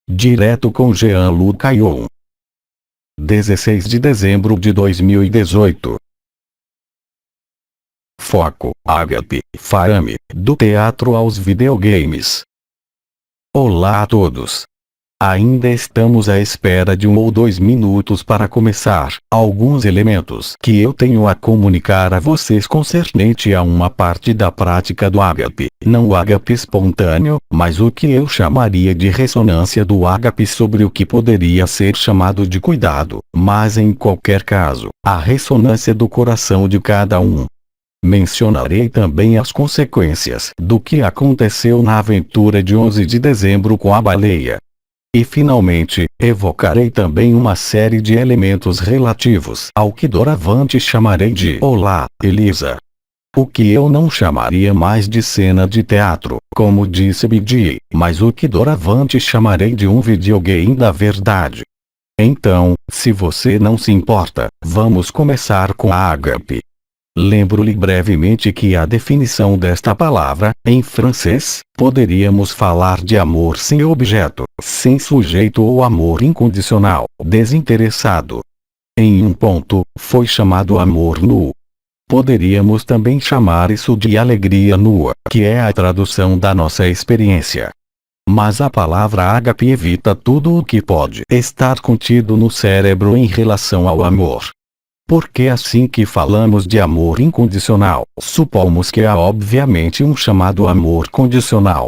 Direto com Jean-Luc Ayon. 16 de dezembro de 2018. Foco: Ágape, Farame, do teatro aos videogames. Olá a todos. Ainda estamos à espera de 1 ou 2 minutos para começar. Alguns elementos que eu tenho a comunicar a vocês concernente a uma parte da prática do ágape. Não o ágape espontâneo, mas o que eu chamaria de ressonância do ágape sobre o que poderia ser chamado de cuidado, mas em qualquer caso, a ressonância do coração de cada um. Mencionarei também as consequências do que aconteceu na aventura de 11 de dezembro com a baleia. E finalmente, evocarei também uma série de elementos relativos ao que doravante chamarei de Olá, Elisa. O que eu não chamaria mais de cena de teatro, como disse BD, mas o que doravante chamarei de um videogame da verdade. Então, se você não se importa, vamos começar com a ágape. Lembro-lhe brevemente que a definição desta palavra, em francês, poderíamos falar de amor sem objeto, sem sujeito ou amor incondicional, desinteressado. Em um ponto, foi chamado amor nu. Poderíamos também chamar isso de alegria nua, que é a tradução da nossa experiência. Mas a palavra ágape evita tudo o que pode estar contido no cérebro em relação ao amor. Porque assim que falamos de amor incondicional, supomos que há obviamente um chamado amor condicional.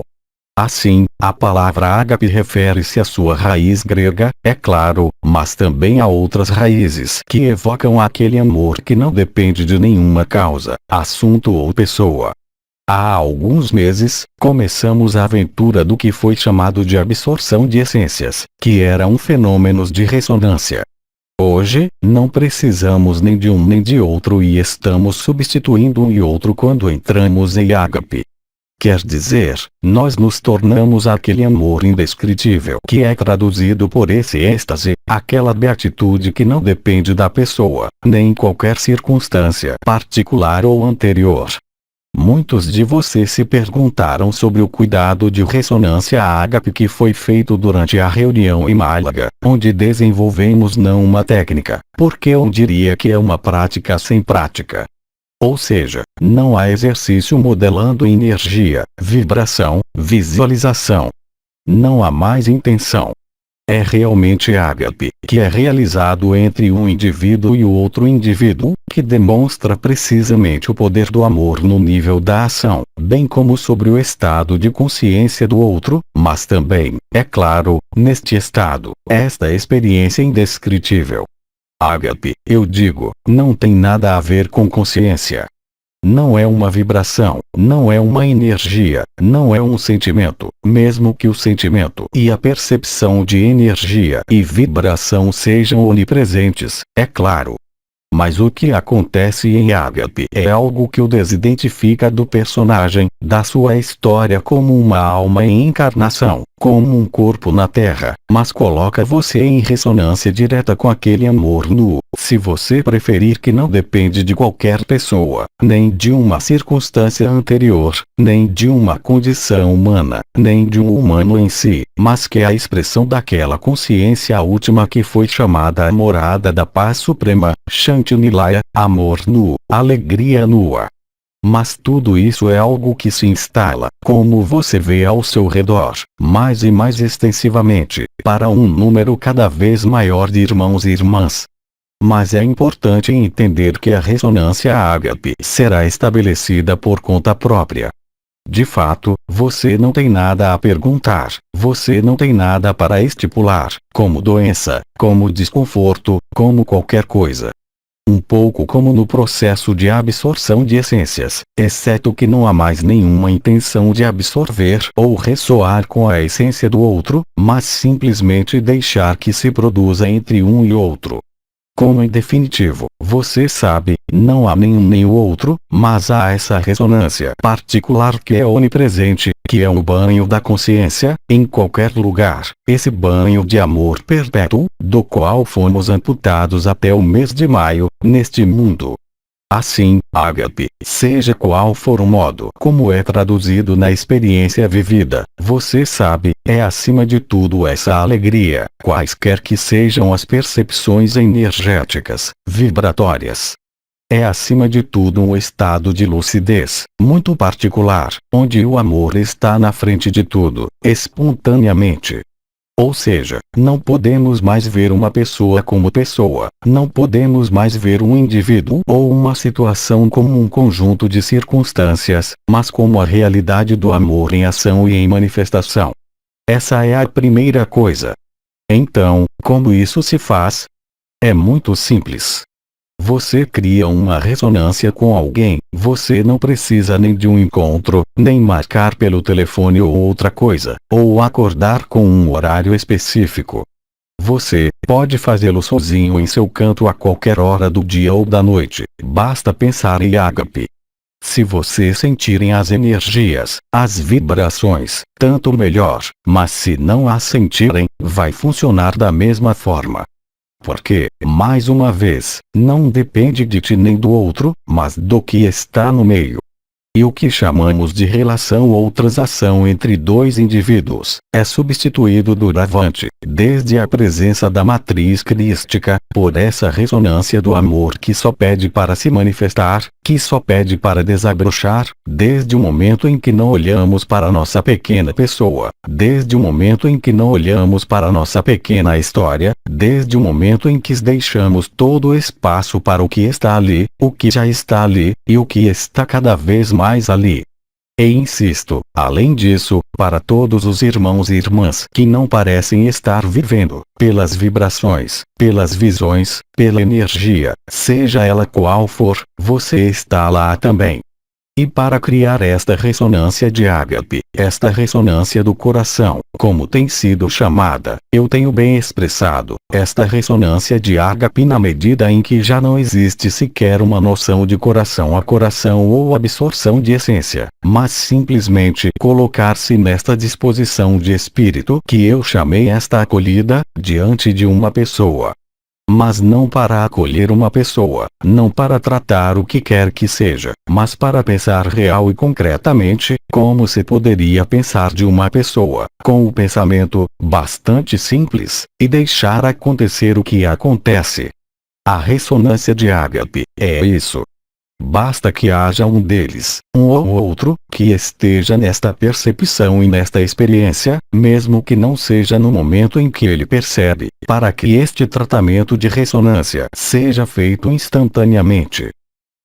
Assim, a palavra ágape refere-se à sua raiz grega, é claro, mas também a outras raízes que evocam aquele amor que não depende de nenhuma causa, assunto ou pessoa. Há alguns meses, começamos a aventura do que foi chamado de absorção de essências, que era um fenômeno de ressonância. Hoje, não precisamos nem de um nem de outro e estamos substituindo um e outro quando entramos em ágape. Quer dizer, nós nos tornamos aquele amor indescritível que é traduzido por esse êxtase, aquela beatitude que não depende da pessoa, nem qualquer circunstância particular ou anterior. Muitos de vocês se perguntaram sobre o cuidado de ressonância ágape que foi feito durante a reunião em Málaga, onde desenvolvemos não uma técnica, porque eu diria que é uma prática sem prática. Ou seja, não há exercício modelando energia, vibração, visualização. Não há mais intenção. É realmente ágape, que é realizado entre um indivíduo e o outro indivíduo, que demonstra precisamente o poder do amor no nível da ação, bem como sobre o estado de consciência do outro, mas também, é claro, neste estado, esta experiência indescritível. Ágape, eu digo, não tem nada a ver com consciência. Não é uma vibração, não é uma energia, não é um sentimento, mesmo que o sentimento e a percepção de energia e vibração sejam onipresentes, é claro. Mas o que acontece em ágape é algo que o desidentifica do personagem, da sua história como uma alma em encarnação, como um corpo na Terra, mas coloca você em ressonância direta com aquele amor nu, se você preferir, que não depende de qualquer pessoa, nem de uma circunstância anterior, nem de uma condição humana, nem de um humano em si, mas que é a expressão daquela consciência última que foi chamada a morada da paz suprema, Shanti Nilaya, amor nu, alegria nua. Mas tudo isso é algo que se instala, como você vê ao seu redor, mais e mais extensivamente, para um número cada vez maior de irmãos e irmãs. Mas é importante entender que a ressonância ágape será estabelecida por conta própria. De fato, você não tem nada a perguntar, você não tem nada para estipular, como doença, como desconforto, como qualquer coisa. Um pouco como no processo de absorção de essências, exceto que não há mais nenhuma intenção de absorver ou ressoar com a essência do outro, mas simplesmente deixar que se produza entre um e outro. Como em definitivo, você sabe, não há nenhum nem o outro, mas há essa ressonância particular que é onipresente, que é o banho da consciência, em qualquer lugar, esse banho de amor perpétuo, do qual fomos amputados até o mês de maio, neste mundo. Assim, ágape, seja qual for o modo como é traduzido na experiência vivida, você sabe, é acima de tudo essa alegria, quaisquer que sejam as percepções energéticas, vibratórias. É acima de tudo um estado de lucidez, muito particular, onde o amor está na frente de tudo, espontaneamente. Ou seja, não podemos mais ver uma pessoa como pessoa, não podemos mais ver um indivíduo ou uma situação como um conjunto de circunstâncias, mas como a realidade do amor em ação e em manifestação. Essa é a primeira coisa. Então, como isso se faz? É muito simples. Você cria uma ressonância com alguém, você não precisa nem de um encontro, nem marcar pelo telefone ou outra coisa, ou acordar com um horário específico. Você pode fazê-lo sozinho em seu canto a qualquer hora do dia ou da noite, basta pensar em ágape. Se você sentirem as energias, as vibrações, tanto melhor, mas se não as sentirem, vai funcionar da mesma forma. Porque, mais uma vez, não depende de ti nem do outro, mas do que está no meio. E o que chamamos de relação ou transação entre dois indivíduos, é substituído doravante, desde a presença da matriz crística, por essa ressonância do amor que só pede para se manifestar, que só pede para desabrochar, desde o momento em que não olhamos para nossa pequena pessoa, desde o momento em que não olhamos para nossa pequena história, desde o momento em que deixamos todo o espaço para o que está ali, o que já está ali, e o que está cada vez mais ali. E insisto, além disso, para todos os irmãos e irmãs que não parecem estar vivendo, pelas vibrações, pelas visões, pela energia, seja ela qual for, você está lá também. E para criar esta ressonância de ágape, esta ressonância do coração, como tem sido chamada, eu tenho bem expressado, esta ressonância de ágape na medida em que já não existe sequer uma noção de coração a coração ou absorção de essência, mas simplesmente colocar-se nesta disposição de espírito que eu chamei esta acolhida, diante de uma pessoa. Mas não para acolher uma pessoa, não para tratar o que quer que seja, mas para pensar real e concretamente, como se poderia pensar de uma pessoa, com o pensamento, bastante simples, e deixar acontecer o que acontece. A ressonância de ágape, é isso. Basta que haja um deles, um ou outro, que esteja nesta percepção e nesta experiência, mesmo que não seja no momento em que ele percebe, para que este tratamento de ressonância seja feito instantaneamente.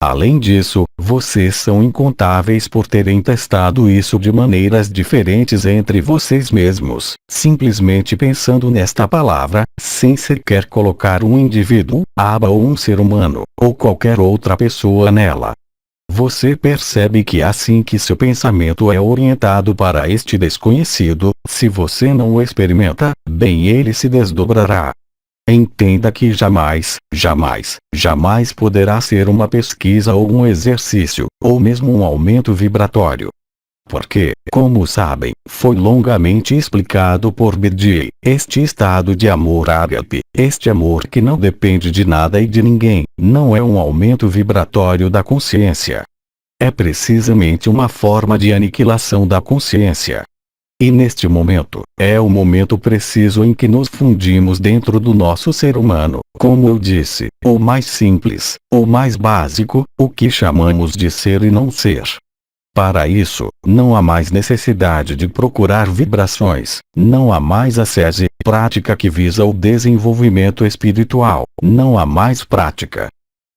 Além disso, vocês são incontáveis por terem testado isso de maneiras diferentes entre vocês mesmos, simplesmente pensando nesta palavra, sem sequer colocar um indivíduo, aba ou um ser humano, ou qualquer outra pessoa nela. Você percebe que assim que seu pensamento é orientado para este desconhecido, se você não o experimenta, bem ele se desdobrará. Entenda que jamais, jamais, jamais poderá ser uma pesquisa ou um exercício, ou mesmo um aumento vibratório. Porque, como sabem, foi longamente explicado por Bedi, este estado de amor ágape, este amor que não depende de nada e de ninguém, não é um aumento vibratório da consciência. É precisamente uma forma de aniquilação da consciência. E neste momento, é o momento preciso em que nos fundimos dentro do nosso ser humano, como eu disse, o mais simples, o mais básico, o que chamamos de ser e não ser. Para isso, não há mais necessidade de procurar vibrações, não há mais ascese, prática que visa o desenvolvimento espiritual, não há mais prática.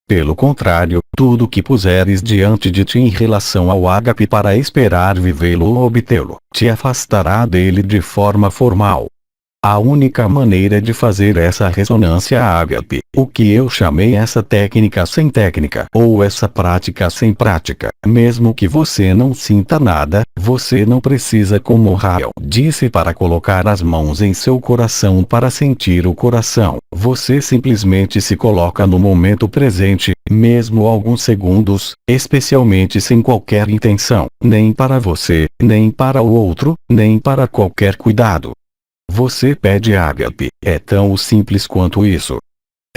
Pelo contrário, tudo que puseres diante de ti em relação ao ágape para esperar vivê-lo ou obtê-lo, te afastará dele de forma formal. A única maneira de fazer essa ressonância ágape, o que eu chamei essa técnica sem técnica, ou essa prática sem prática, mesmo que você não sinta nada, você não precisa, como Rael disse, para colocar as mãos em seu coração para sentir o coração, você simplesmente se coloca no momento presente, mesmo alguns segundos, especialmente sem qualquer intenção, nem para você, nem para o outro, nem para qualquer cuidado. Você pede ágape, é tão simples quanto isso.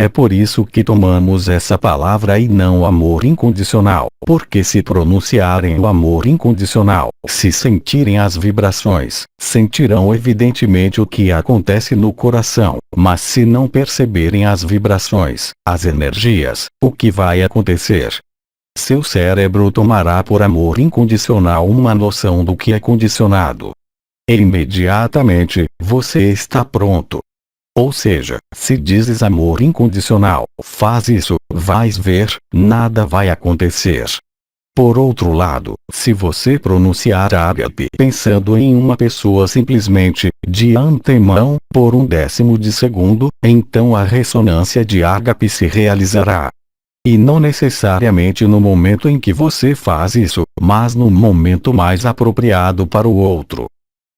É por isso que tomamos essa palavra e não amor incondicional, porque se pronunciarem o amor incondicional, se sentirem as vibrações, sentirão evidentemente o que acontece no coração, mas se não perceberem as vibrações, as energias, o que vai acontecer? Seu cérebro tomará por amor incondicional uma noção do que é condicionado. E imediatamente, você está pronto. Ou seja, se dizes amor incondicional, faz isso, vais ver, nada vai acontecer. Por outro lado, se você pronunciar ágape pensando em uma pessoa simplesmente, de antemão, por um décimo de segundo, então a ressonância de ágape se realizará. E não necessariamente no momento em que você faz isso, mas no momento mais apropriado para o outro.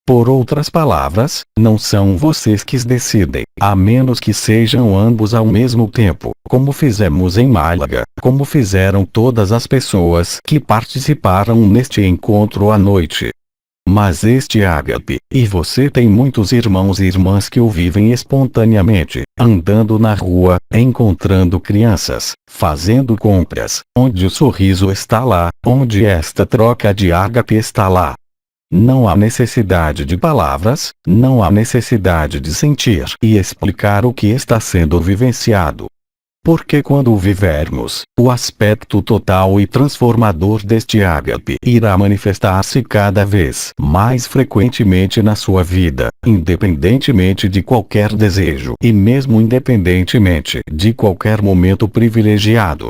Por outras palavras, não são vocês que decidem, a menos que sejam ambos ao mesmo tempo, como fizemos em Málaga, como fizeram todas as pessoas que participaram neste encontro à noite. Mas este ágape, e você tem muitos irmãos e irmãs que o vivem espontaneamente, andando na rua, encontrando crianças, fazendo compras, onde o sorriso está lá, onde esta troca de ágape está lá. Não há necessidade de palavras, não há necessidade de sentir e explicar o que está sendo vivenciado. Porque quando o vivermos, o aspecto total e transformador deste ágape irá manifestar-se cada vez mais frequentemente na sua vida, independentemente de qualquer desejo e mesmo independentemente de qualquer momento privilegiado.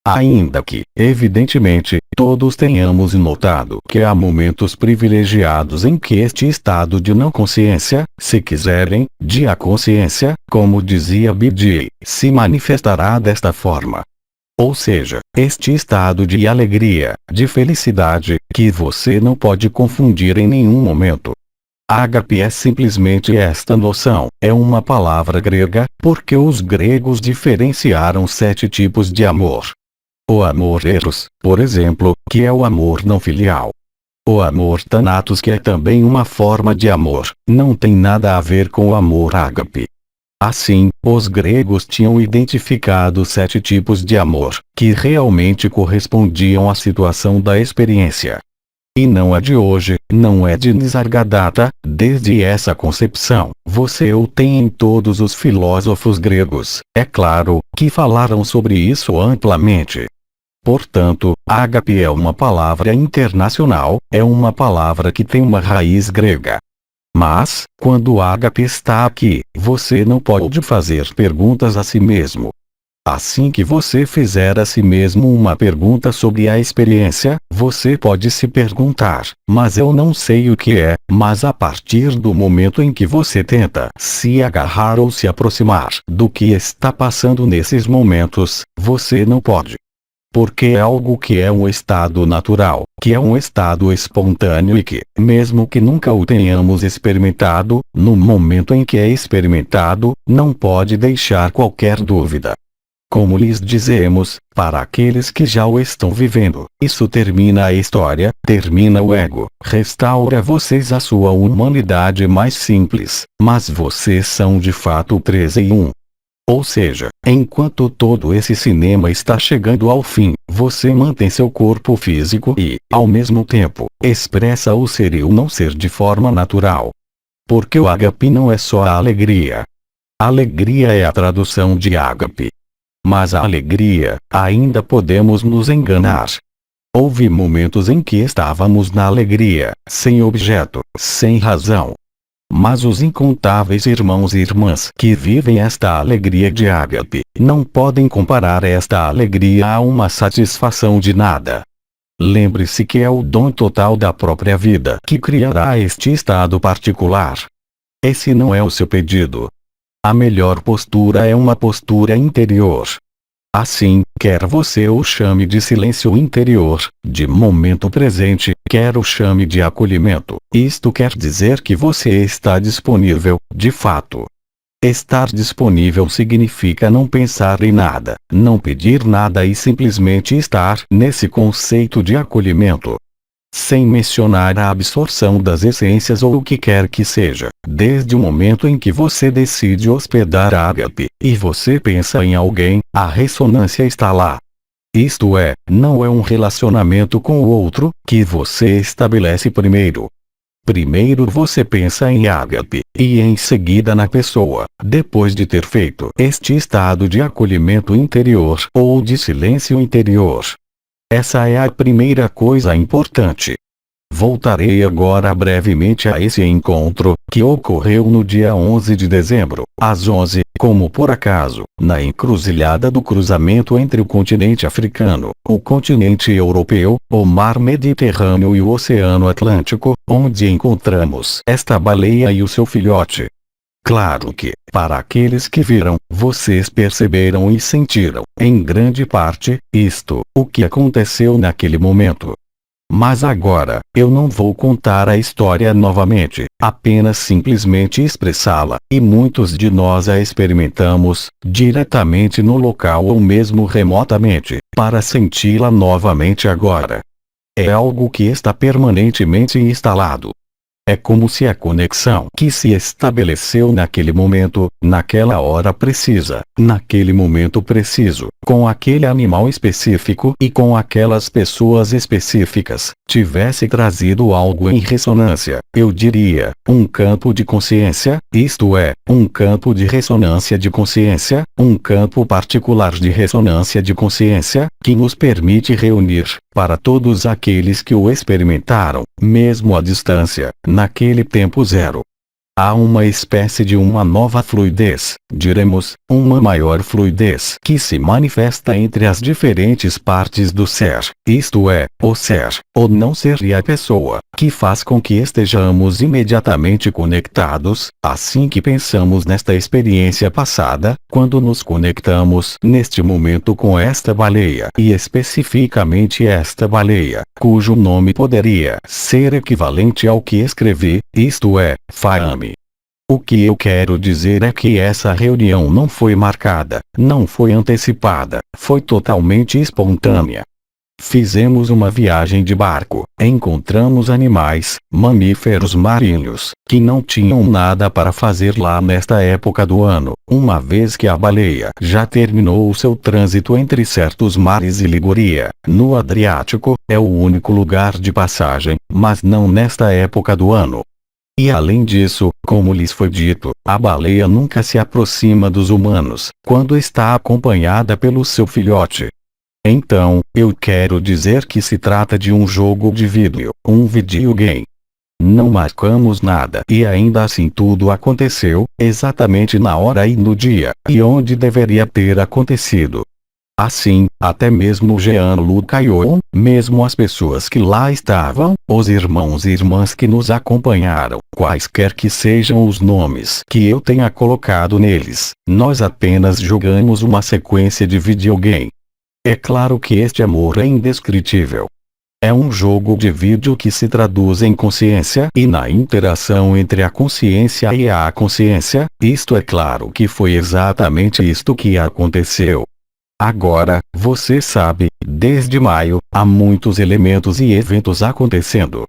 Ainda que, evidentemente, todos tenhamos notado que há momentos privilegiados em que este estado de não consciência, se quiserem, de a consciência, como dizia B.J., se manifestará desta forma. Ou seja, este estado de alegria, de felicidade, que você não pode confundir em nenhum momento. Ágape é simplesmente esta noção, é uma palavra grega, porque os gregos diferenciaram 7 tipos de amor. O amor eros, por exemplo, que é o amor não filial. O amor thanatos, que é também uma forma de amor, não tem nada a ver com o amor ágape. Assim, os gregos tinham identificado 7 tipos de amor, que realmente correspondiam à situação da experiência. E não é de hoje, não é de Nisargadatta, desde essa concepção, você o tem em todos os filósofos gregos, é claro, que falaram sobre isso amplamente. Portanto, ágape é uma palavra internacional, é uma palavra que tem uma raiz grega. Mas, quando ágape está aqui, você não pode fazer perguntas a si mesmo. Assim que você fizer a si mesmo uma pergunta sobre a experiência, você pode se perguntar, mas eu não sei o que é, mas a partir do momento em que você tenta se agarrar ou se aproximar do que está passando nesses momentos, você não pode. Porque é algo que é um estado natural, que é um estado espontâneo e que, mesmo que nunca o tenhamos experimentado, no momento em que é experimentado, não pode deixar qualquer dúvida. Como lhes dizemos, para aqueles que já o estão vivendo, isso termina a história, termina o ego, restaura vocês a sua humanidade mais simples, mas vocês são de fato 13 em 1. Ou seja, enquanto todo esse cinema está chegando ao fim, você mantém seu corpo físico e, ao mesmo tempo, expressa o ser e o não ser de forma natural. Porque o ágape não é só a alegria. Alegria é a tradução de ágape. Mas a alegria, ainda podemos nos enganar. Houve momentos em que estávamos na alegria, sem objeto, sem razão. Mas os incontáveis irmãos e irmãs que vivem esta alegria de ágape, não podem comparar esta alegria a uma satisfação de nada. Lembre-se que é o dom total da própria vida que criará este estado particular. Esse não é o seu pedido. A melhor postura é uma postura interior. Assim, quer você o chame de silêncio interior, de momento presente, quer o chame de acolhimento, isto quer dizer que você está disponível, de fato. Estar disponível significa não pensar em nada, não pedir nada e simplesmente estar nesse conceito de acolhimento. Sem mencionar a absorção das essências ou o que quer que seja. Desde o momento em que você decide hospedar a ágape, e você pensa em alguém, a ressonância está lá. Isto é, não é um relacionamento com o outro, que você estabelece primeiro. Primeiro você pensa em ágape, e em seguida na pessoa, depois de ter feito este estado de acolhimento interior ou de silêncio interior. Essa é a primeira coisa importante. Voltarei agora brevemente a esse encontro, que ocorreu no dia 11 de dezembro, às 11, como por acaso, na encruzilhada do cruzamento entre o continente africano, o continente europeu, o mar Mediterrâneo e o Oceano Atlântico, onde encontramos esta baleia e o seu filhote. Claro que, para aqueles que viram, vocês perceberam e sentiram, em grande parte, o que aconteceu naquele momento. Mas agora, eu não vou contar a história novamente, apenas simplesmente expressá-la, e muitos de nós a experimentamos, diretamente no local ou mesmo remotamente, para senti-la novamente agora. É algo que está permanentemente instalado. É como se a conexão que se estabeleceu naquele momento, naquela hora precisa, naquele momento preciso, com aquele animal específico e com aquelas pessoas específicas, tivesse trazido algo em ressonância, eu diria, um campo de consciência, isto é, um campo de ressonância de consciência, um campo particular de ressonância de consciência, que nos permite reunir, para todos aqueles que o experimentaram, mesmo à distância, naquele tempo zero. Há uma espécie de uma nova fluidez, diremos, uma maior fluidez que se manifesta entre as diferentes partes do ser, isto é, o ser, o não ser e a pessoa, que faz com que estejamos imediatamente conectados, assim que pensamos nesta experiência passada, quando nos conectamos neste momento com esta baleia e especificamente esta baleia, cujo nome poderia ser equivalente ao que escrevi, isto é, Faame. O que eu quero dizer é que essa reunião não foi marcada, não foi antecipada, foi totalmente espontânea. Fizemos uma viagem de barco, encontramos animais, mamíferos marinhos, que não tinham nada para fazer lá nesta época do ano, uma vez que a baleia já terminou o seu trânsito entre certos mares e Liguria, no Adriático, é o único lugar de passagem, mas não nesta época do ano. E além disso, como lhes foi dito, a baleia nunca se aproxima dos humanos, quando está acompanhada pelo seu filhote. Então, eu quero dizer que se trata de um jogo de vídeo, um videogame. Não marcamos nada e ainda assim tudo aconteceu, exatamente na hora e no dia, e onde deveria ter acontecido. Assim, até mesmo Jean-Luc Ayron, mesmo as pessoas que lá estavam, os irmãos e irmãs que nos acompanharam, quaisquer que sejam os nomes que eu tenha colocado neles, nós apenas jogamos uma sequência de videogame. É claro que este amor é indescritível. É um jogo de vídeo que se traduz em consciência e na interação entre a consciência e a consciência, isto é claro que foi exatamente isto que aconteceu. Agora, você sabe, desde maio, há muitos elementos e eventos acontecendo.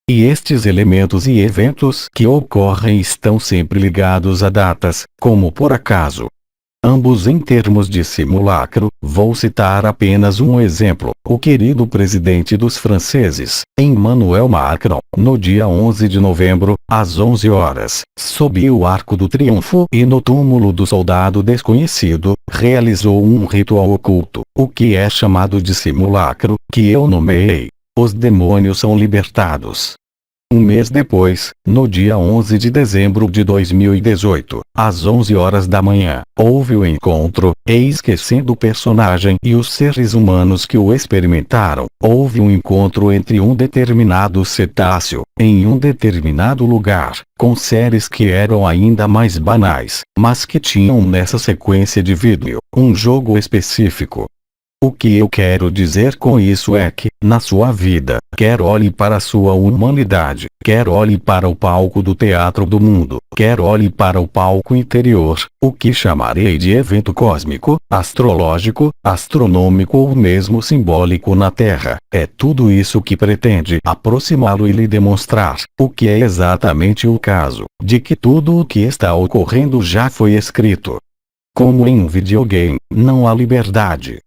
E estes elementos e eventos que ocorrem estão sempre ligados a datas, como por acaso. Ambos em termos de simulacro, vou citar apenas um exemplo. O querido presidente dos franceses, Emmanuel Macron, no dia 11 de novembro, às 11 horas, sob o Arco do Triunfo e no túmulo do soldado desconhecido, realizou um ritual oculto, o que é chamado de simulacro, que eu nomeei. Os demônios são libertados. Um mês depois, no dia 11 de dezembro de 2018, às 11 horas da manhã, houve o encontro, e esquecendo o personagem e os seres humanos que o experimentaram, houve um encontro entre um determinado cetáceo, em um determinado lugar, com seres que eram ainda mais banais, mas que tinham nessa sequência de vídeo, um jogo específico. O que eu quero dizer com isso é que, na sua vida, quer olhe para a sua humanidade, quer olhe para o palco do teatro do mundo, quer olhe para o palco interior, o que chamarei de evento cósmico, astrológico, astronômico ou mesmo simbólico na Terra, é tudo isso que pretende aproximá-lo e lhe demonstrar, o que é exatamente o caso, de que tudo o que está ocorrendo já foi escrito. Como em um videogame, não há liberdade.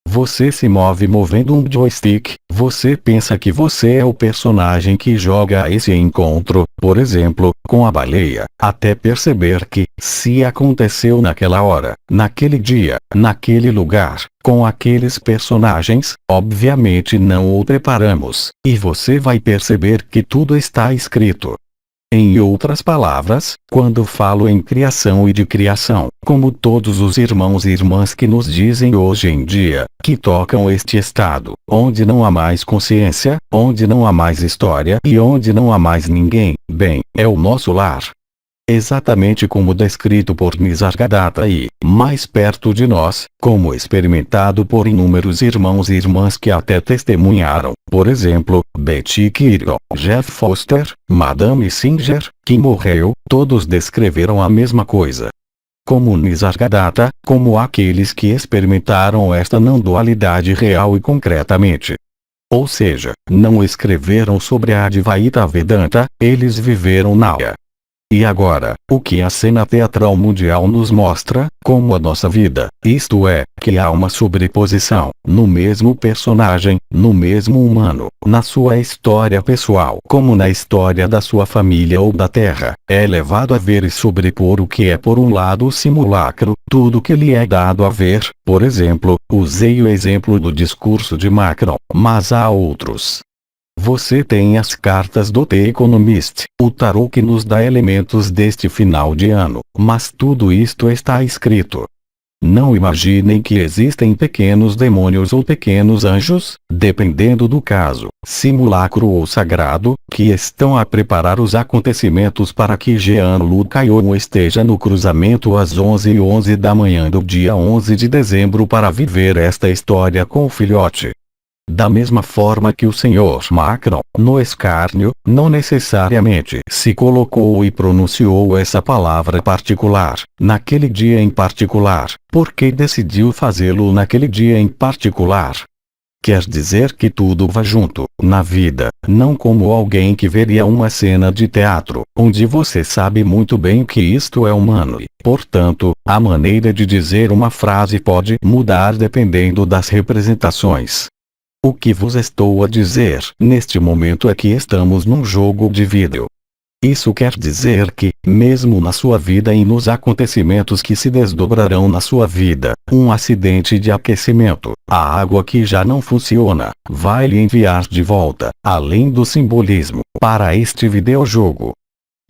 Você se move movendo um joystick, você pensa que você é o personagem que joga esse encontro, por exemplo, com a baleia, até perceber que, se aconteceu naquela hora, naquele dia, naquele lugar, com aqueles personagens, obviamente não o preparamos, e você vai perceber que tudo está escrito. Em outras palavras, quando falo em criação e de criação, como todos os irmãos e irmãs que nos dizem hoje em dia, que tocam este estado, onde não há mais consciência, onde não há mais história e onde não há mais ninguém, bem, é o nosso lar. Exatamente como descrito por Nisargadatta e, mais perto de nós, como experimentado por inúmeros irmãos e irmãs que até testemunharam, por exemplo, Betty Kirill, Jeff Foster, Madame Singer, que morreu, todos descreveram a mesma coisa. Como Nisargadatta, como aqueles que experimentaram esta não dualidade real e concretamente. Ou seja, não escreveram sobre a Advaita Vedanta, eles viveram na. E agora, o que a cena teatral mundial nos mostra, como a nossa vida, isto é, que há uma sobreposição, no mesmo personagem, no mesmo humano, na sua história pessoal como na história da sua família ou da Terra, é levado a ver e sobrepor o que é por um lado o simulacro, tudo que lhe é dado a ver, por exemplo, usei o exemplo do discurso de Macron, mas há outros. Você tem as cartas do The Economist, o tarô que nos dá elementos deste final de ano, mas tudo isto está escrito. Não imaginem que existem pequenos demônios ou pequenos anjos, dependendo do caso, simulacro ou sagrado, que estão a preparar os acontecimentos para que Jean-Luc Ayonho esteja no cruzamento às 11h11 da manhã do dia 11 de dezembro para viver esta história com o filhote. Da mesma forma que o Sr. Macron, no escárnio, não necessariamente se colocou e pronunciou essa palavra particular, naquele dia em particular, porque decidiu fazê-lo naquele dia em particular. Quer dizer que tudo vai junto, na vida, não como alguém que veria uma cena de teatro, onde você sabe muito bem que isto é humano e, portanto, a maneira de dizer uma frase pode mudar dependendo das representações. O que vos estou a dizer neste momento é que estamos num jogo de vídeo. Isso quer dizer que, mesmo na sua vida e nos acontecimentos que se desdobrarão na sua vida, um acidente de aquecimento, a água que já não funciona, vai lhe enviar de volta, além do simbolismo, para este videojogo.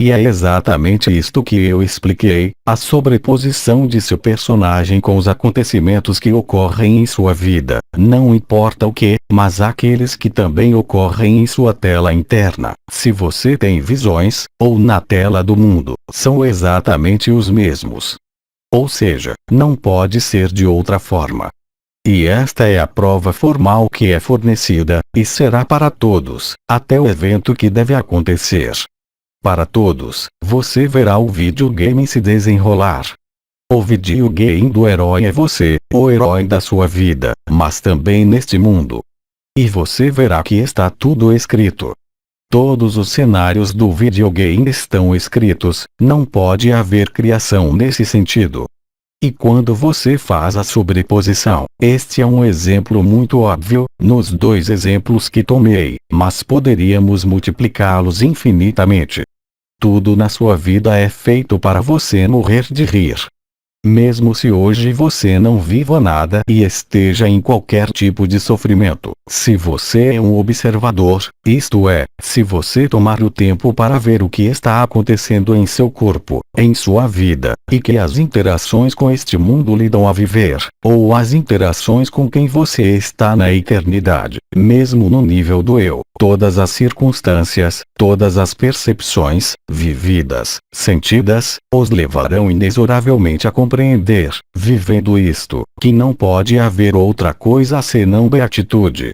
E é exatamente isto que eu expliquei, a sobreposição de seu personagem com os acontecimentos que ocorrem em sua vida, não importa o que, mas aqueles que também ocorrem em sua tela interna, se você tem visões, ou na tela do mundo, são exatamente os mesmos. Ou seja, não pode ser de outra forma. E esta é a prova formal que é fornecida, e será para todos, até o evento que deve acontecer. Para todos, você verá o videogame se desenrolar. O videogame do herói é você, o herói da sua vida, mas também neste mundo. E você verá que está tudo escrito. Todos os cenários do videogame estão escritos, não pode haver criação nesse sentido. E quando você faz a sobreposição, este é um exemplo muito óbvio, nos dois exemplos que tomei, mas poderíamos multiplicá-los infinitamente. Tudo na sua vida é feito para você morrer de rir. Mesmo se hoje você não viva nada e esteja em qualquer tipo de sofrimento, se você é um observador, isto é, se você tomar o tempo para ver o que está acontecendo em seu corpo, em sua vida, e que as interações com este mundo lhe dão a viver, ou as interações com quem você está na eternidade, mesmo no nível do eu, todas as circunstâncias, todas as percepções, vividas, sentidas, os levarão inexoravelmente a compreender, vivendo isto, que não pode haver outra coisa senão beatitude.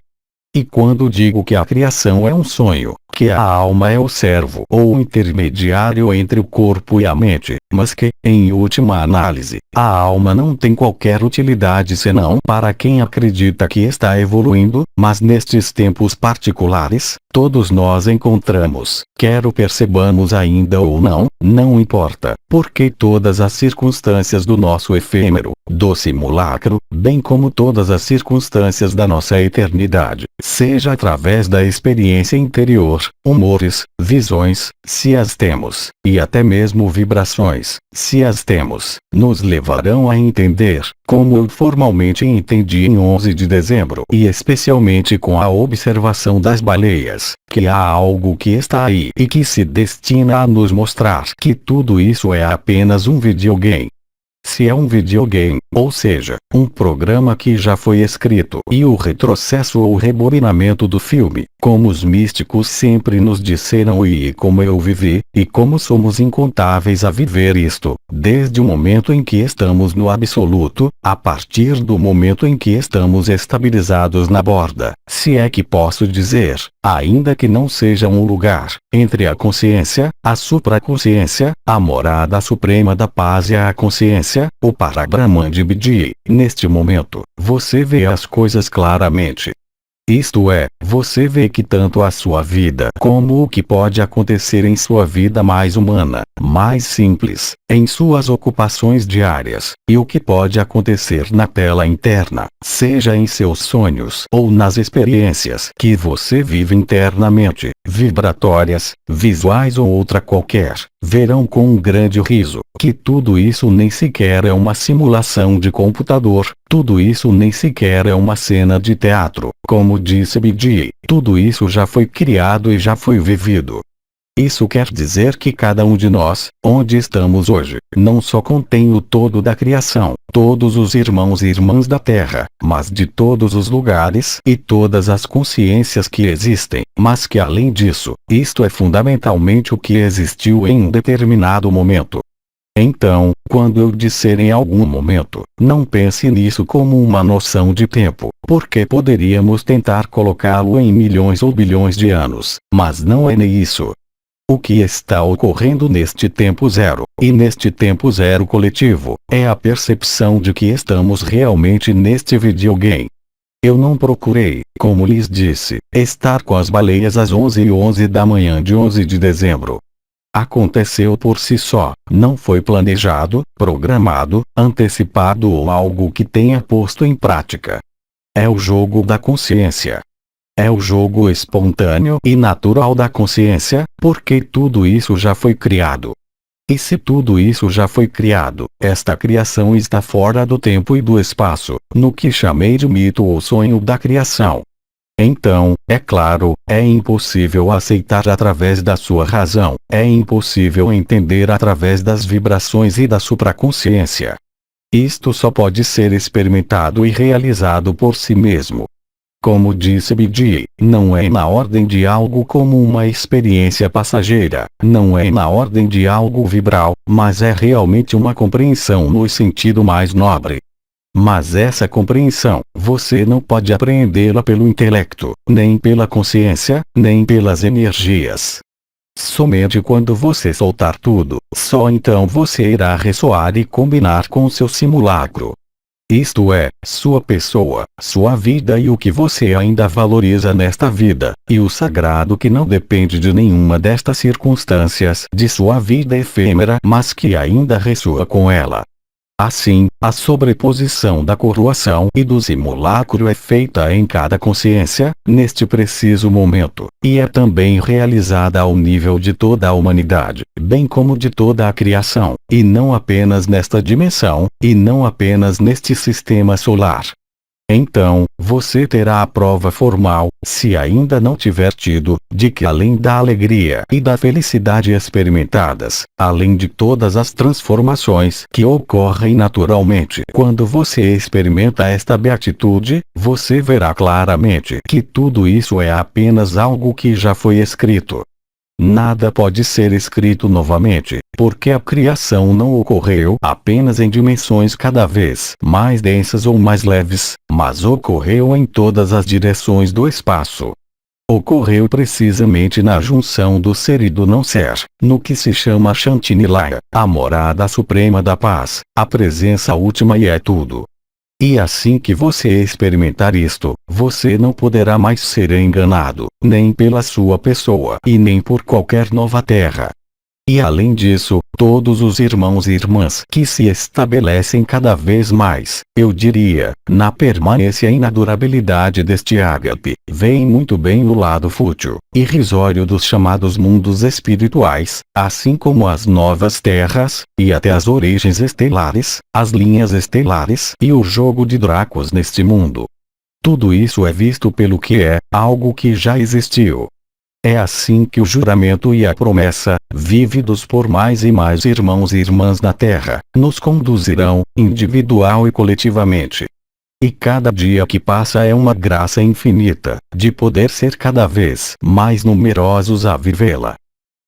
E quando digo que a criação é um sonho, que a alma é o servo ou o intermediário entre o corpo e a mente, mas que, em última análise, a alma não tem qualquer utilidade senão para quem acredita que está evoluindo, mas nestes tempos particulares, todos nós encontramos, quer o percebamos ainda ou não, não importa, porque todas as circunstâncias do nosso efêmero, do simulacro, bem como todas as circunstâncias da nossa eternidade, seja através da experiência interior, humores, visões, se as temos, e até mesmo vibrações, se as temos, nos levarão a entender, como eu formalmente entendi em 11 de dezembro e especialmente com a observação das baleias, que há algo que está aí e que se destina a nos mostrar que tudo isso é apenas um videogame. Se é um videogame, ou seja, um programa que já foi escrito e o retrocesso ou rebobinamento do filme, como os místicos sempre nos disseram e como eu vivi, e como somos incontáveis a viver isto, desde o momento em que estamos no absoluto, a partir do momento em que estamos estabilizados na borda, se é que posso dizer, ainda que não seja um lugar, entre a consciência, a supraconsciência, a morada suprema da paz e a consciência, o Parabrahman de Bidi, neste momento, você vê as coisas claramente. Isto é, você vê que tanto a sua vida como o que pode acontecer em sua vida mais humana, mais simples, em suas ocupações diárias, e o que pode acontecer na tela interna, seja em seus sonhos ou nas experiências que você vive internamente, vibratórias, visuais ou outra qualquer, verão com um grande riso, que tudo isso nem sequer é uma simulação de computador, tudo isso nem sequer é uma cena de teatro, como disse Bidi, tudo isso já foi criado e já foi vivido. Isso quer dizer que cada um de nós, onde estamos hoje, não só contém o todo da criação, todos os irmãos e irmãs da Terra, mas de todos os lugares e todas as consciências que existem, mas que além disso, isto é fundamentalmente o que existiu em um determinado momento. Então, quando eu disser em algum momento, não pense nisso como uma noção de tempo, porque poderíamos tentar colocá-lo em milhões ou bilhões de anos, mas não é nem isso. O que está ocorrendo neste tempo zero, e neste tempo zero coletivo, é a percepção de que estamos realmente neste videogame. Eu não procurei, como lhes disse, estar com as baleias às 11h11 da manhã de 11 de dezembro. Aconteceu por si só, não foi planejado, programado, antecipado ou algo que tenha posto em prática. É o jogo da consciência. É o jogo espontâneo e natural da consciência, porque tudo isso já foi criado. E se tudo isso já foi criado, esta criação está fora do tempo e do espaço, no que chamei de mito ou sonho da criação. Então, é claro, é impossível aceitar através da sua razão, é impossível entender através das vibrações e da supraconsciência. Isto só pode ser experimentado e realizado por si mesmo. Como disse Bidi, não é na ordem de algo como uma experiência passageira, não é na ordem de algo vibral, mas é realmente uma compreensão no sentido mais nobre. Mas essa compreensão, você não pode apreendê-la pelo intelecto, nem pela consciência, nem pelas energias. Somente quando você soltar tudo, só então você irá ressoar e combinar com o seu simulacro. Isto é, sua pessoa, sua vida e o que você ainda valoriza nesta vida, e o sagrado que não depende de nenhuma destas circunstâncias de sua vida efêmera, mas que ainda ressoa com ela. Assim, a sobreposição da coroação e do simulacro é feita em cada consciência, neste preciso momento, e é também realizada ao nível de toda a humanidade, bem como de toda a criação, e não apenas nesta dimensão, e não apenas neste sistema solar. Então, você terá a prova formal, se ainda não tiver tido, de que além da alegria e da felicidade experimentadas, além de todas as transformações que ocorrem naturalmente quando você experimenta esta beatitude, você verá claramente que tudo isso é apenas algo que já foi escrito. Nada pode ser escrito novamente, porque a criação não ocorreu apenas em dimensões cada vez mais densas ou mais leves, mas ocorreu em todas as direções do espaço. Ocorreu precisamente na junção do ser e do não ser, no que se chama Shantinilaya, a morada suprema da paz, a presença última e é tudo. E assim que você experimentar isto, você não poderá mais ser enganado, nem pela sua pessoa e nem por qualquer nova terra. E além disso, todos os irmãos e irmãs que se estabelecem cada vez mais, eu diria, na permanência e na durabilidade deste ágape, veem muito bem o lado fútil, irrisório dos chamados mundos espirituais, assim como as novas terras, e até as origens estelares, as linhas estelares e o jogo de Dracos neste mundo. Tudo isso é visto pelo que é, algo que já existiu. É assim que o juramento e a promessa, vívidos por mais e mais irmãos e irmãs na Terra, nos conduzirão, individual e coletivamente. E cada dia que passa é uma graça infinita, de poder ser cada vez mais numerosos a vivê-la.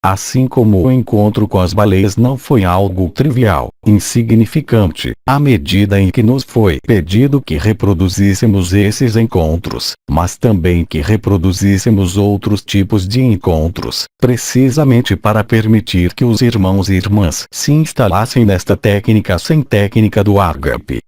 Assim como o encontro com as baleias não foi algo trivial, insignificante, à medida em que nos foi pedido que reproduzíssemos esses encontros, mas também que reproduzíssemos outros tipos de encontros, precisamente para permitir que os irmãos e irmãs se instalassem nesta técnica sem técnica do ágape.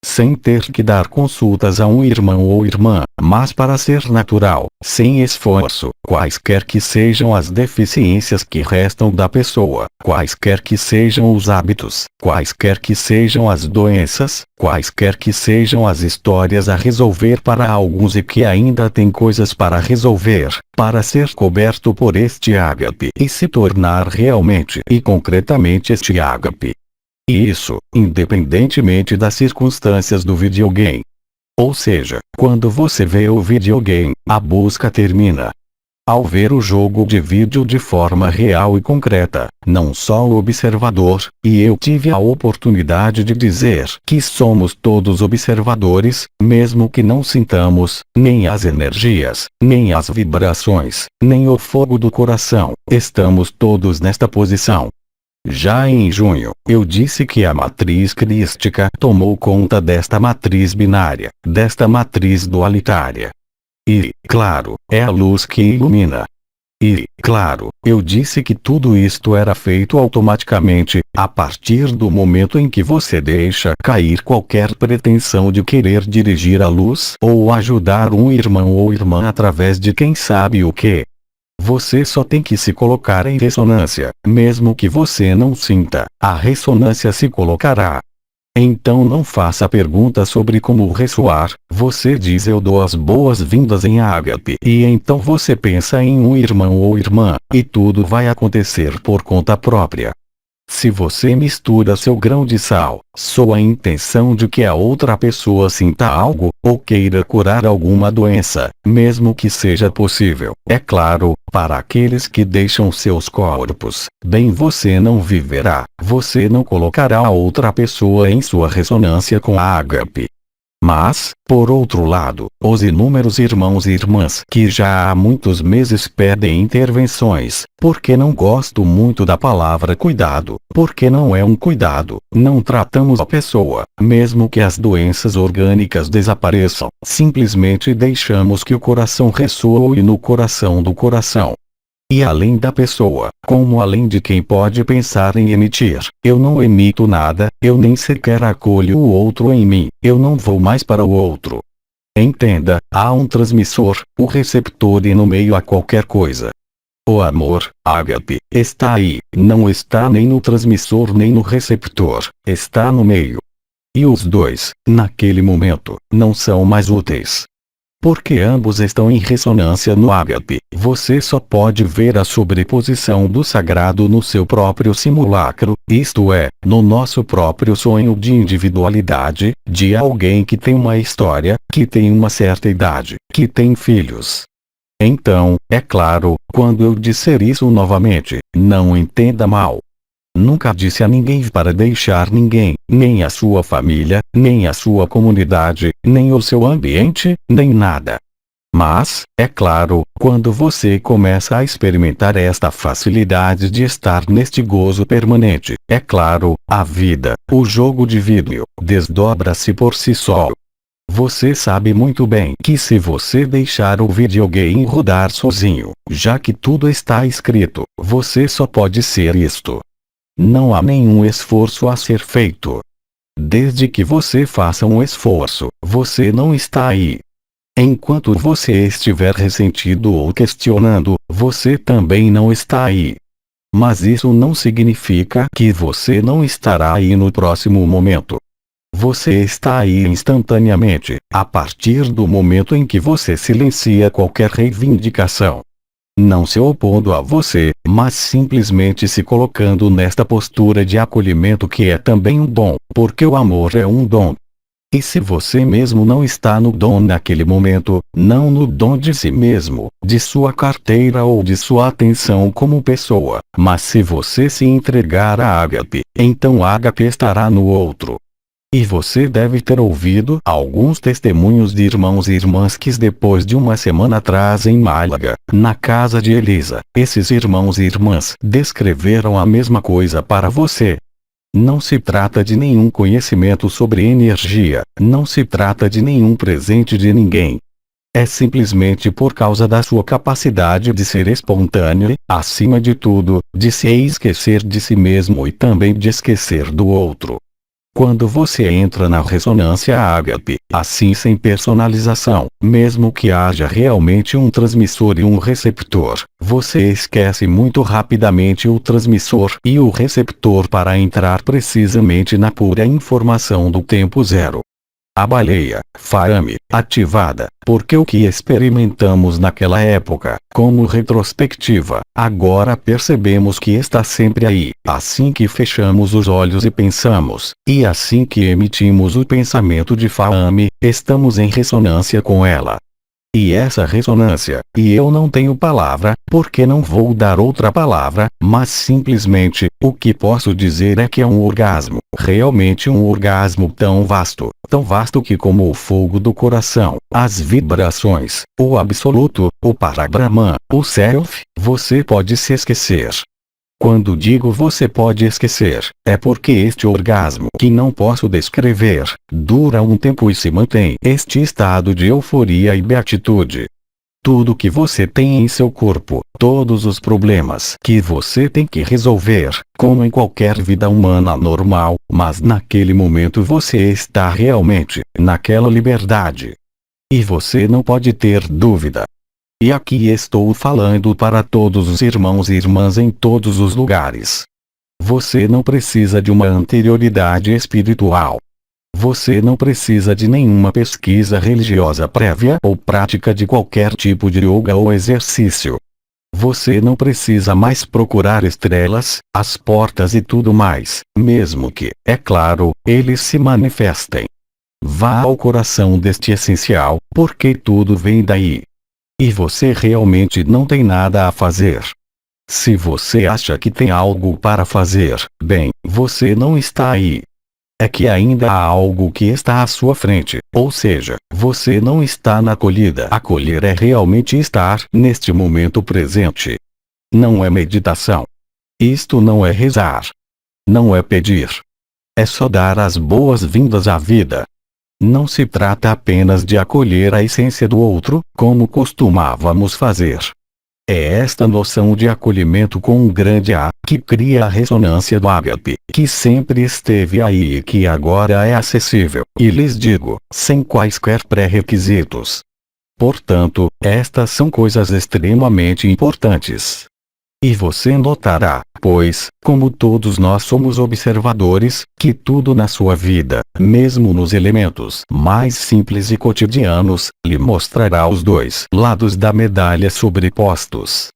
Sem ter que dar consultas a um irmão ou irmã, mas para ser natural, sem esforço, quaisquer que sejam as deficiências que restam da pessoa, quaisquer que sejam os hábitos, quaisquer que sejam as doenças, quaisquer que sejam as histórias a resolver para alguns e que ainda têm coisas para resolver, para ser coberto por este ágape e se tornar realmente e concretamente este ágape. E isso, independentemente das circunstâncias do videogame. Ou seja, quando você vê o videogame, a busca termina. Ao ver o jogo de vídeo de forma real e concreta, não só o observador, e eu tive a oportunidade de dizer que somos todos observadores, mesmo que não sintamos, nem as energias, nem as vibrações, nem o fogo do coração, estamos todos nesta posição. Já em junho, eu disse que a matriz crística tomou conta desta matriz binária, desta matriz dualitária. E, claro, é a luz que ilumina. E, claro, eu disse que tudo isto era feito automaticamente, a partir do momento em que você deixa cair qualquer pretensão de querer dirigir a luz ou ajudar um irmão ou irmã através de quem sabe o que. Você só tem que se colocar em ressonância, mesmo que você não sinta, a ressonância se colocará. Então não faça pergunta sobre como ressoar, você diz eu dou as boas-vindas em ágape e então você pensa em um irmão ou irmã, e tudo vai acontecer por conta própria. Se você mistura seu grão de sal, sua intenção de que a outra pessoa sinta algo, ou queira curar alguma doença, mesmo que seja possível, é claro, para aqueles que deixam seus corpos, bem você não viverá, você não colocará a outra pessoa em sua ressonância com a ágape. Mas, por outro lado, os inúmeros irmãos e irmãs que já há muitos meses pedem intervenções, porque não gosto muito da palavra cuidado, porque não é um cuidado, não tratamos a pessoa, mesmo que as doenças orgânicas desapareçam, simplesmente deixamos que o coração ressoe no coração do coração. E além da pessoa, como além de quem pode pensar em emitir, eu não emito nada, eu nem sequer acolho o outro em mim, eu não vou mais para o outro. Entenda, há um transmissor, o receptor e no meio há qualquer coisa. O amor, ágape, está aí, não está nem no transmissor nem no receptor, está no meio. E os dois, naquele momento, não são mais úteis. Porque ambos estão em ressonância no ágape. Você só pode ver a sobreposição do sagrado no seu próprio simulacro, isto é, no nosso próprio sonho de individualidade, de alguém que tem uma história, que tem uma certa idade, que tem filhos. Então, é claro, quando eu disser isso novamente, não entenda mal. Nunca disse a ninguém para deixar ninguém, nem a sua família, nem a sua comunidade, nem o seu ambiente, nem nada. Mas, é claro, quando você começa a experimentar esta facilidade de estar neste gozo permanente, é claro, a vida, o jogo de vídeo, desdobra-se por si só. Você sabe muito bem que se você deixar o videogame rodar sozinho, já que tudo está escrito, você só pode ser isto. Não há nenhum esforço a ser feito. Desde que você faça um esforço, você não está aí. Enquanto você estiver ressentido ou questionando, você também não está aí. Mas isso não significa que você não estará aí no próximo momento. Você está aí instantaneamente, a partir do momento em que você silencia qualquer reivindicação. Não se opondo a você, mas simplesmente se colocando nesta postura de acolhimento que é também um dom, porque o amor é um dom. E se você mesmo não está no dom naquele momento, não no dom de si mesmo, de sua carteira ou de sua atenção como pessoa, mas se você se entregar a ágape, então ágape estará no outro. E você deve ter ouvido alguns testemunhos de irmãos e irmãs que depois de uma semana atrás em Málaga, na casa de Elisa, esses irmãos e irmãs descreveram a mesma coisa para você. Não se trata de nenhum conhecimento sobre energia, não se trata de nenhum presente de ninguém. É simplesmente por causa da sua capacidade de ser espontâneo, acima de tudo, de se esquecer de si mesmo e também de esquecer do outro. Quando você entra na ressonância ágape, assim sem personalização, mesmo que haja realmente um transmissor e um receptor, você esquece muito rapidamente o transmissor e o receptor para entrar precisamente na pura informação do tempo zero. A baleia, Faame, ativada, porque o que experimentamos naquela época, como retrospectiva, agora percebemos que está sempre aí, assim que fechamos os olhos e pensamos, e assim que emitimos o pensamento de Faame, estamos em ressonância com ela. E essa ressonância, e eu não tenho palavra, porque não vou dar outra palavra, mas simplesmente, o que posso dizer é que é um orgasmo, realmente um orgasmo tão vasto que como o fogo do coração, as vibrações, o absoluto, o Parabrahman, o Self, você pode se esquecer. Quando digo você pode esquecer, é porque este orgasmo que não posso descrever, dura um tempo e se mantém este estado de euforia e beatitude. Tudo que você tem em seu corpo, todos os problemas que você tem que resolver, como em qualquer vida humana normal, mas naquele momento você está realmente, naquela liberdade. E você não pode ter dúvida. E aqui estou falando para todos os irmãos e irmãs em todos os lugares. Você não precisa de uma anterioridade espiritual. Você não precisa de nenhuma pesquisa religiosa prévia ou prática de qualquer tipo de yoga ou exercício. Você não precisa mais procurar estrelas, as portas e tudo mais, mesmo que, é claro, eles se manifestem. Vá ao coração deste essencial, porque tudo vem daí. E você realmente não tem nada a fazer. Se você acha que tem algo para fazer, bem, você não está aí. É que ainda há algo que está à sua frente, ou seja, você não está na acolhida. Acolher é realmente estar neste momento presente. Não é meditação. Isto não é rezar. Não é pedir. É só dar as boas-vindas à vida. Não se trata apenas de acolher a essência do outro, como costumávamos fazer. É esta noção de acolhimento com um grande A, que cria a ressonância do ágape, que sempre esteve aí e que agora é acessível, e lhes digo, sem quaisquer pré-requisitos. Portanto, estas são coisas extremamente importantes. E você notará, pois, como todos nós somos observadores, que tudo na sua vida, mesmo nos elementos mais simples e cotidianos, lhe mostrará os dois lados da medalha sobrepostos.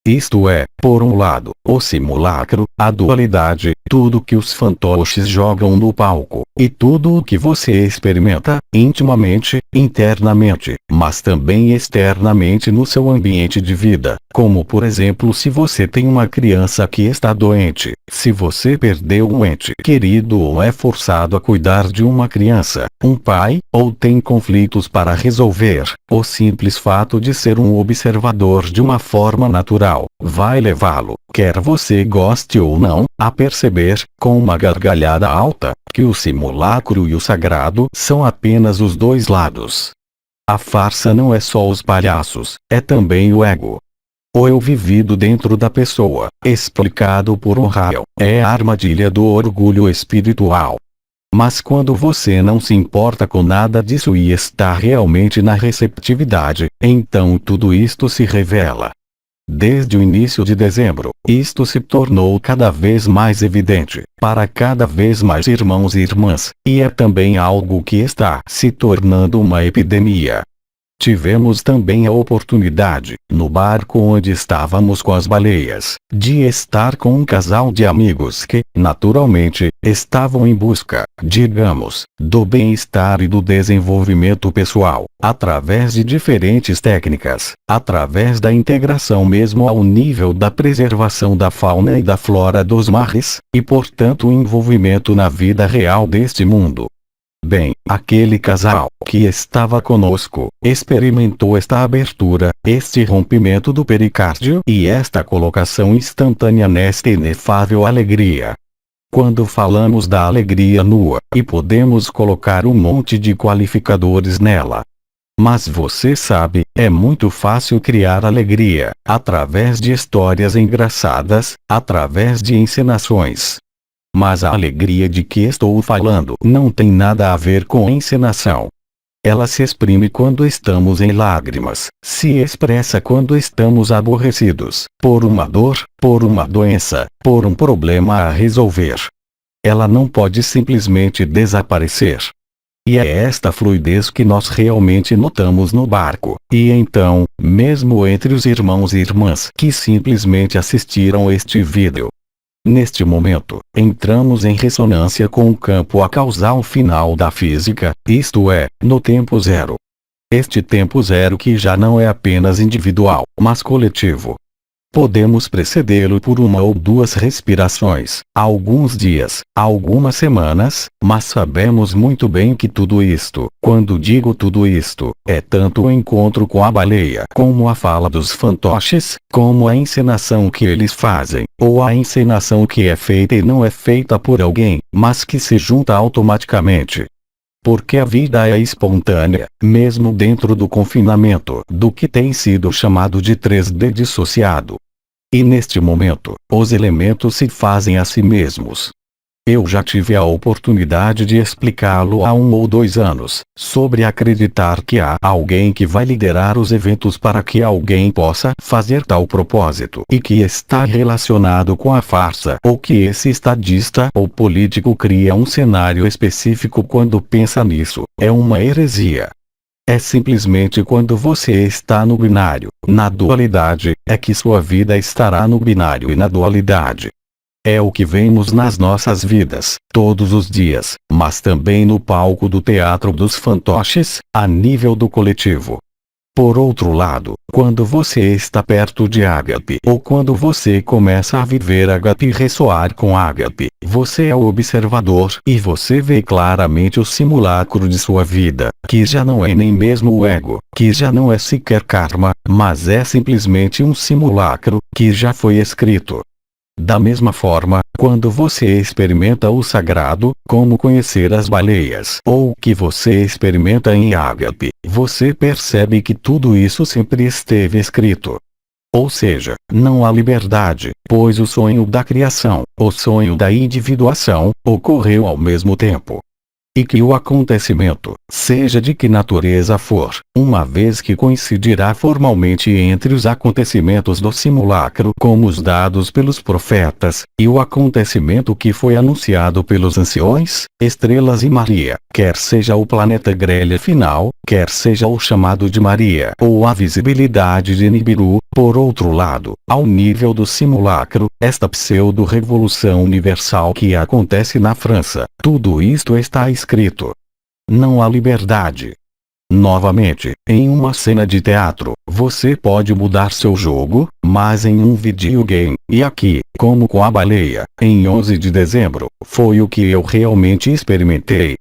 Isto é, por um lado, o simulacro, a dualidade, tudo que os fantoches jogam no palco, e tudo o que você experimenta, intimamente, internamente, mas também externamente no seu ambiente de vida, como por exemplo se você tem uma criança que está doente, se você perdeu um ente querido ou é forçado a cuidar de uma criança, um pai, ou tem conflitos para resolver, o simples fato de ser um observador de uma forma natural, vai levá-lo, quer você goste ou não, a perceber, com uma gargalhada alta, que o simulacro e o sagrado são apenas os dois lados. A farsa não é só os palhaços, é também o ego. O eu vivido dentro da pessoa, explicado por um raio, é a armadilha do orgulho espiritual. Mas quando você não se importa com nada disso e está realmente na receptividade, então tudo isto se revela. Desde o início de dezembro, isto se tornou cada vez mais evidente, para cada vez mais irmãos e irmãs, e é também algo que está se tornando uma epidemia. Tivemos também a oportunidade, no barco onde estávamos com as baleias, de estar com um casal de amigos que, naturalmente, estavam em busca, digamos, do bem-estar e do desenvolvimento pessoal, através de diferentes técnicas, através da integração mesmo ao nível da preservação da fauna e da flora dos mares, e portanto o envolvimento na vida real deste mundo. Bem, aquele casal que estava conosco experimentou esta abertura, este rompimento do pericárdio e esta colocação instantânea nesta inefável alegria. Quando falamos da alegria nua, e podemos colocar um monte de qualificadores nela. Mas você sabe, é muito fácil criar alegria, através de histórias engraçadas, através de encenações. Mas a alegria de que estou falando não tem nada a ver com encenação. Ela se exprime quando estamos em lágrimas, se expressa quando estamos aborrecidos, por uma dor, por uma doença, por um problema a resolver. Ela não pode simplesmente desaparecer. E é esta fluidez que nós realmente notamos no barco, e então, mesmo entre os irmãos e irmãs que simplesmente assistiram este vídeo. Neste momento, entramos em ressonância com o campo causal final da física, isto é, no tempo zero. Este tempo zero que já não é apenas individual, mas coletivo. Podemos precedê-lo por uma ou duas respirações, alguns dias, algumas semanas, mas sabemos muito bem que tudo isto, quando digo tudo isto, é tanto o encontro com a baleia como a fala dos fantoches, como a encenação que eles fazem, ou a encenação que é feita e não é feita por alguém, mas que se junta automaticamente. Porque a vida é espontânea, mesmo dentro do confinamento, do que tem sido chamado de 3D dissociado. E neste momento, os elementos se fazem a si mesmos. Eu já tive a oportunidade de explicá-lo há 1 ou 2 anos, sobre acreditar que há alguém que vai liderar os eventos para que alguém possa fazer tal propósito e que está relacionado com a farsa ou que esse estadista ou político cria um cenário específico quando pensa nisso, é uma heresia. É simplesmente quando você está no binário, na dualidade, é que sua vida estará no binário e na dualidade. É o que vemos nas nossas vidas, todos os dias, mas também no palco do teatro dos fantoches, a nível do coletivo. Por outro lado, quando você está perto de Ágape ou quando você começa a viver Ágape e ressoar com Ágape, você é o observador e você vê claramente o simulacro de sua vida, que já não é nem mesmo o ego, que já não é sequer karma, mas é simplesmente um simulacro, que já foi escrito. Da mesma forma, quando você experimenta o sagrado, como conhecer as baleias, ou que você experimenta em Ágape, você percebe que tudo isso sempre esteve escrito. Ou seja, não há liberdade, pois o sonho da criação, o sonho da individuação, ocorreu ao mesmo tempo. e que o acontecimento, seja de que natureza for, uma vez que coincidirá formalmente entre os acontecimentos do simulacro como os dados pelos profetas, e o acontecimento que foi anunciado pelos anciões, estrelas e Maria, quer seja o planeta grelha final, quer seja o chamado de Maria ou a visibilidade de Nibiru, por outro lado, ao nível do simulacro, esta pseudo-revolução universal que acontece na França, tudo isto está escrito. Não há liberdade. Novamente, em uma cena de teatro, você pode mudar seu jogo, mas em um videogame, e aqui, como com a baleia, em 11 de dezembro, foi o que eu realmente experimentei.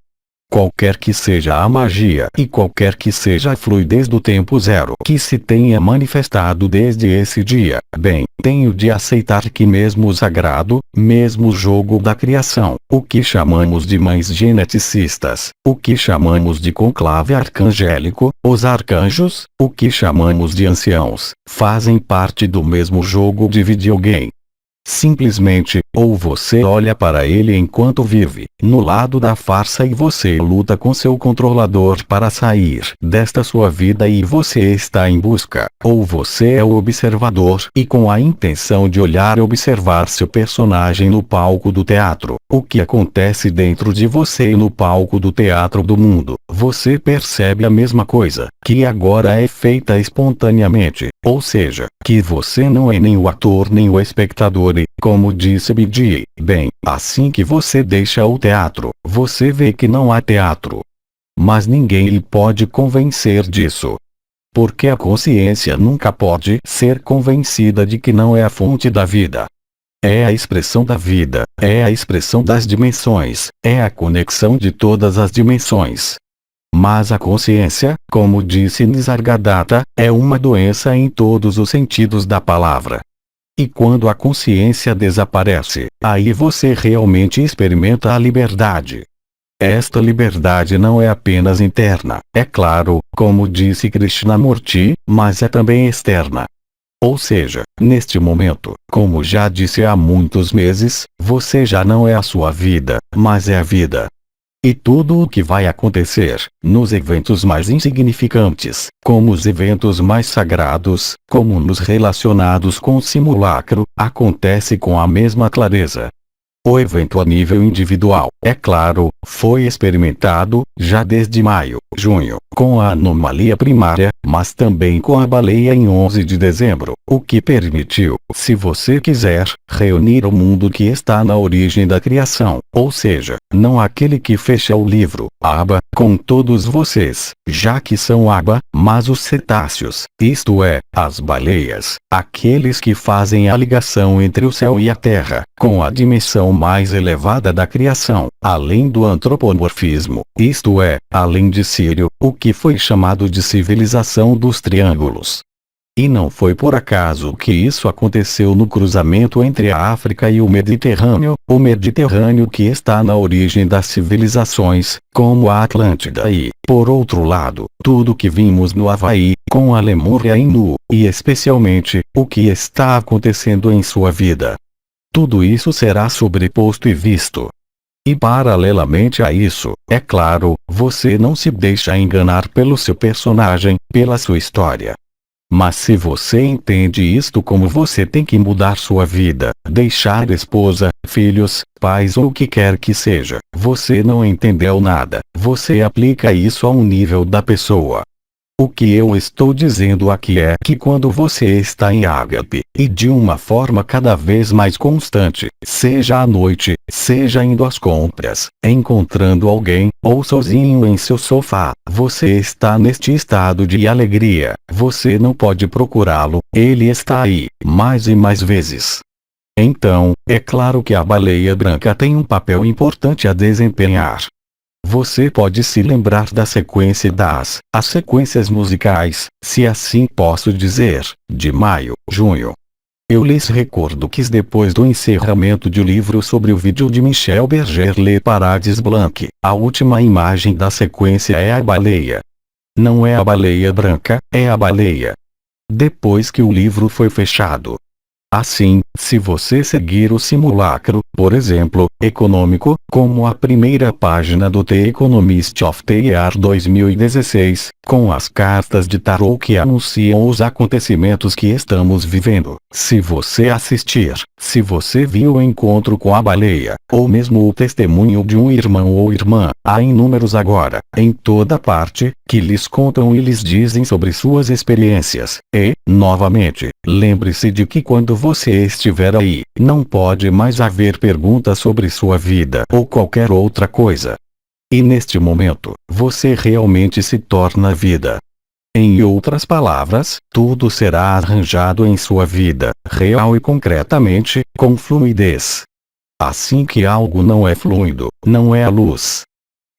Qualquer que seja a magia e qualquer que seja a fluidez do tempo zero que se tenha manifestado desde esse dia, bem, tenho de aceitar que mesmo o sagrado, mesmo o jogo da criação, o que chamamos de mães geneticistas, o que chamamos de conclave arcangélico, os arcanjos, o que chamamos de anciãos, fazem parte do mesmo jogo de videogame. Simplesmente, ou você olha para ele enquanto vive, no lado da farsa e você luta com seu controlador para sair desta sua vida e você está em busca, ou você é o observador e com a intenção de olhar e observar seu personagem no palco do teatro, o que acontece dentro de você e no palco do teatro do mundo, você percebe a mesma coisa, que agora é feita espontaneamente, ou seja, que você não é nem o ator nem o espectador e, como disse BD, bem, assim que você deixa o teatro, você vê que não há teatro. Mas ninguém lhe pode convencer disso. Porque a consciência nunca pode ser convencida de que não é a fonte da vida. É a expressão da vida, é a expressão das dimensões, é a conexão de todas as dimensões. Mas a consciência, como disse Nisargadatta, é uma doença em todos os sentidos da palavra. E quando a consciência desaparece, aí você realmente experimenta a liberdade. Esta liberdade não é apenas interna, é claro, como disse Krishnamurti, mas é também externa. Ou seja, neste momento, como já disse há muitos meses, você já não é a sua vida, mas é a vida. E tudo o que vai acontecer, nos eventos mais insignificantes, como os eventos mais sagrados, como nos relacionados com o simulacro, acontece com a mesma clareza. O evento a nível individual, é claro, foi experimentado, já desde maio, junho, com a anomalia primária, mas também com a baleia em 11 de dezembro, o que permitiu, se você quiser, reunir o mundo que está na origem da criação, ou seja, não aquele que fecha o livro, Aba, com todos vocês, já que são Aba, mas os cetáceos, isto é, as baleias, aqueles que fazem a ligação entre o céu e a terra, com a dimensão mais elevada da criação, além do antropomorfismo, isto é, além de Sírio, o que foi chamado de civilização dos triângulos. E não foi por acaso que isso aconteceu no cruzamento entre a África e o Mediterrâneo que está na origem das civilizações, como a Atlântida e, por outro lado, tudo que vimos no Havaí, com a Lemúria em Nu, e especialmente, o que está acontecendo em sua vida. Tudo isso será sobreposto e visto. E paralelamente a isso, é claro, você não se deixa enganar pelo seu personagem, pela sua história. Mas se você entende isto como você tem que mudar sua vida, deixar esposa, filhos, pais ou o que quer que seja, você não entendeu nada, você aplica isso a um nível da pessoa. O que eu estou dizendo aqui é que quando você está em ágape, e de uma forma cada vez mais constante, seja à noite, seja indo às compras, encontrando alguém, ou sozinho em seu sofá, você está neste estado de alegria, você não pode procurá-lo, ele está aí, mais e mais vezes. Então, é claro que a baleia branca tem um papel importante a desempenhar. Você pode se lembrar da sequência as sequências musicais, se assim posso dizer, de maio, junho. Eu lhes recordo que depois do encerramento do livro sobre o vídeo de Michel Berger Paradis Blanc, a última imagem da sequência é a baleia. Não é a baleia branca, é a baleia. Depois que o livro foi fechado. Assim, se você seguir o simulacro, por exemplo, econômico, como a primeira página do The Economist of the Year 2016, com as cartas de tarô que anunciam os acontecimentos que estamos vivendo, se você assistir, se você viu o encontro com a baleia, ou mesmo o testemunho de um irmão ou irmã, há inúmeros agora, em toda parte, que lhes contam e lhes dizem sobre suas experiências, e, novamente, lembre-se de que quando você estiver aí, não pode mais haver perguntas sobre sua vida ou qualquer outra coisa. E neste momento, você realmente se torna vida. Em outras palavras, tudo será arranjado em sua vida, real e concretamente, com fluidez. Assim que algo não é fluido, não é a luz.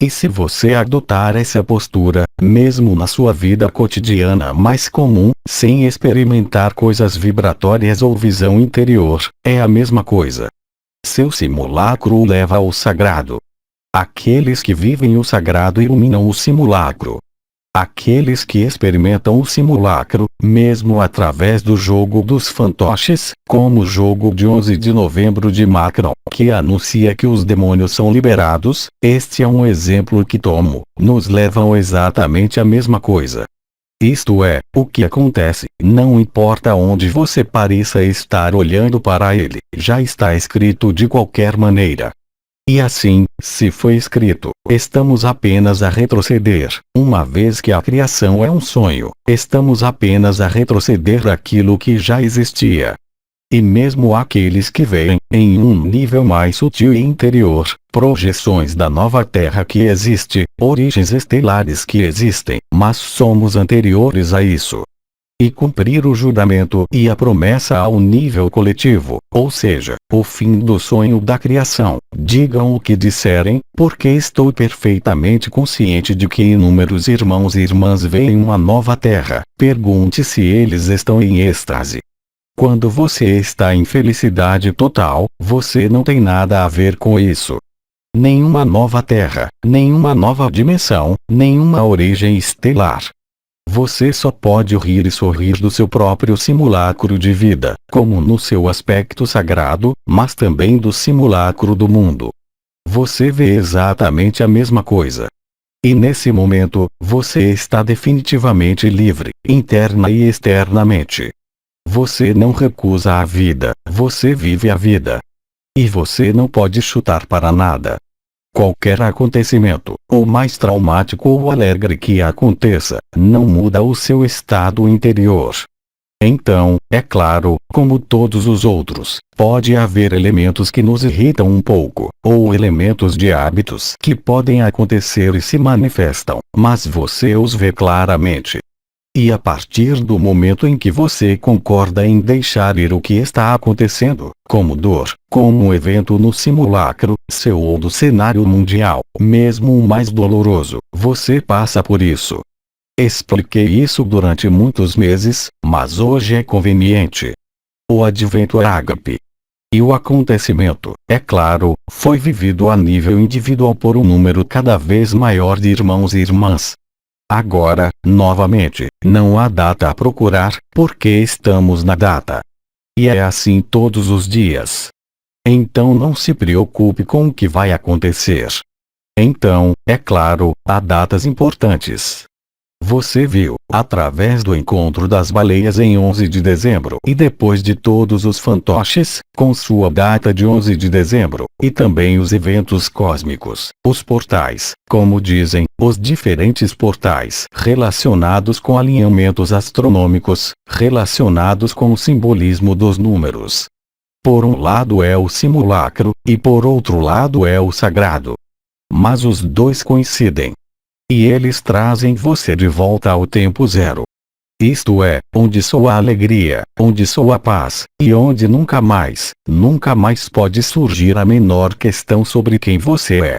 E se você adotar essa postura, mesmo na sua vida cotidiana mais comum, sem experimentar coisas vibratórias ou visão interior, é a mesma coisa. Seu simulacro o leva ao sagrado. Aqueles que vivem o sagrado iluminam o simulacro. Aqueles que experimentam o simulacro, mesmo através do jogo dos fantoches, como o jogo de 11 de novembro de Macron, que anuncia que os demônios são liberados, este é um exemplo que tomo, nos levam exatamente à mesma coisa. Isto é, o que acontece, não importa onde você pareça estar olhando para ele, já está escrito de qualquer maneira. E assim, se foi escrito, estamos apenas a retroceder, uma vez que a criação é um sonho, estamos apenas a retroceder aquilo que já existia. E mesmo aqueles que veem, em um nível mais sutil e interior, projeções da nova Terra que existe, origens estelares que existem, mas somos anteriores a isso. E cumprir o juramento e a promessa ao nível coletivo, ou seja, o fim do sonho da criação. Digam o que disserem, porque estou perfeitamente consciente de que inúmeros irmãos e irmãs veem uma nova terra. Pergunte se eles estão em êxtase. Quando você está em felicidade total, você não tem nada a ver com isso. Nenhuma nova terra, nenhuma nova dimensão, nenhuma origem estelar. Você só pode rir e sorrir do seu próprio simulacro de vida, como no seu aspecto sagrado, mas também do simulacro do mundo. Você vê exatamente a mesma coisa. E nesse momento, você está definitivamente livre, interna e externamente. Você não recusa a vida, você vive a vida. E você não pode chutar para nada. Qualquer acontecimento, ou mais traumático ou alegre que aconteça, não muda o seu estado interior. Então, é claro, como todos os outros, pode haver elementos que nos irritam um pouco, ou elementos de hábitos que podem acontecer e se manifestam, mas você os vê claramente. E a partir do momento em que você concorda em deixar ir o que está acontecendo, como dor, como um evento no simulacro, seu ou do cenário mundial, mesmo o mais doloroso, você passa por isso. Expliquei isso durante muitos meses, mas hoje é conveniente. O advento é ágape. E o acontecimento, é claro, foi vivido a nível individual por um número cada vez maior de irmãos e irmãs. Agora, novamente, não há data a procurar, porque estamos na data. E é assim todos os dias. Então não se preocupe com o que vai acontecer. Então, é claro, há datas importantes. Você viu, através do encontro das baleias em 11 de dezembro e depois de todos os fantoches, com sua data de 11 de dezembro, e também os eventos cósmicos, os portais, como dizem, os diferentes portais relacionados com alinhamentos astronômicos, relacionados com o simbolismo dos números. Por um lado é o simulacro, e por outro lado é o sagrado. Mas os dois coincidem. E eles trazem você de volta ao tempo zero. Isto é, onde soa a alegria, onde soa a paz, e onde nunca mais pode surgir a menor questão sobre quem você é.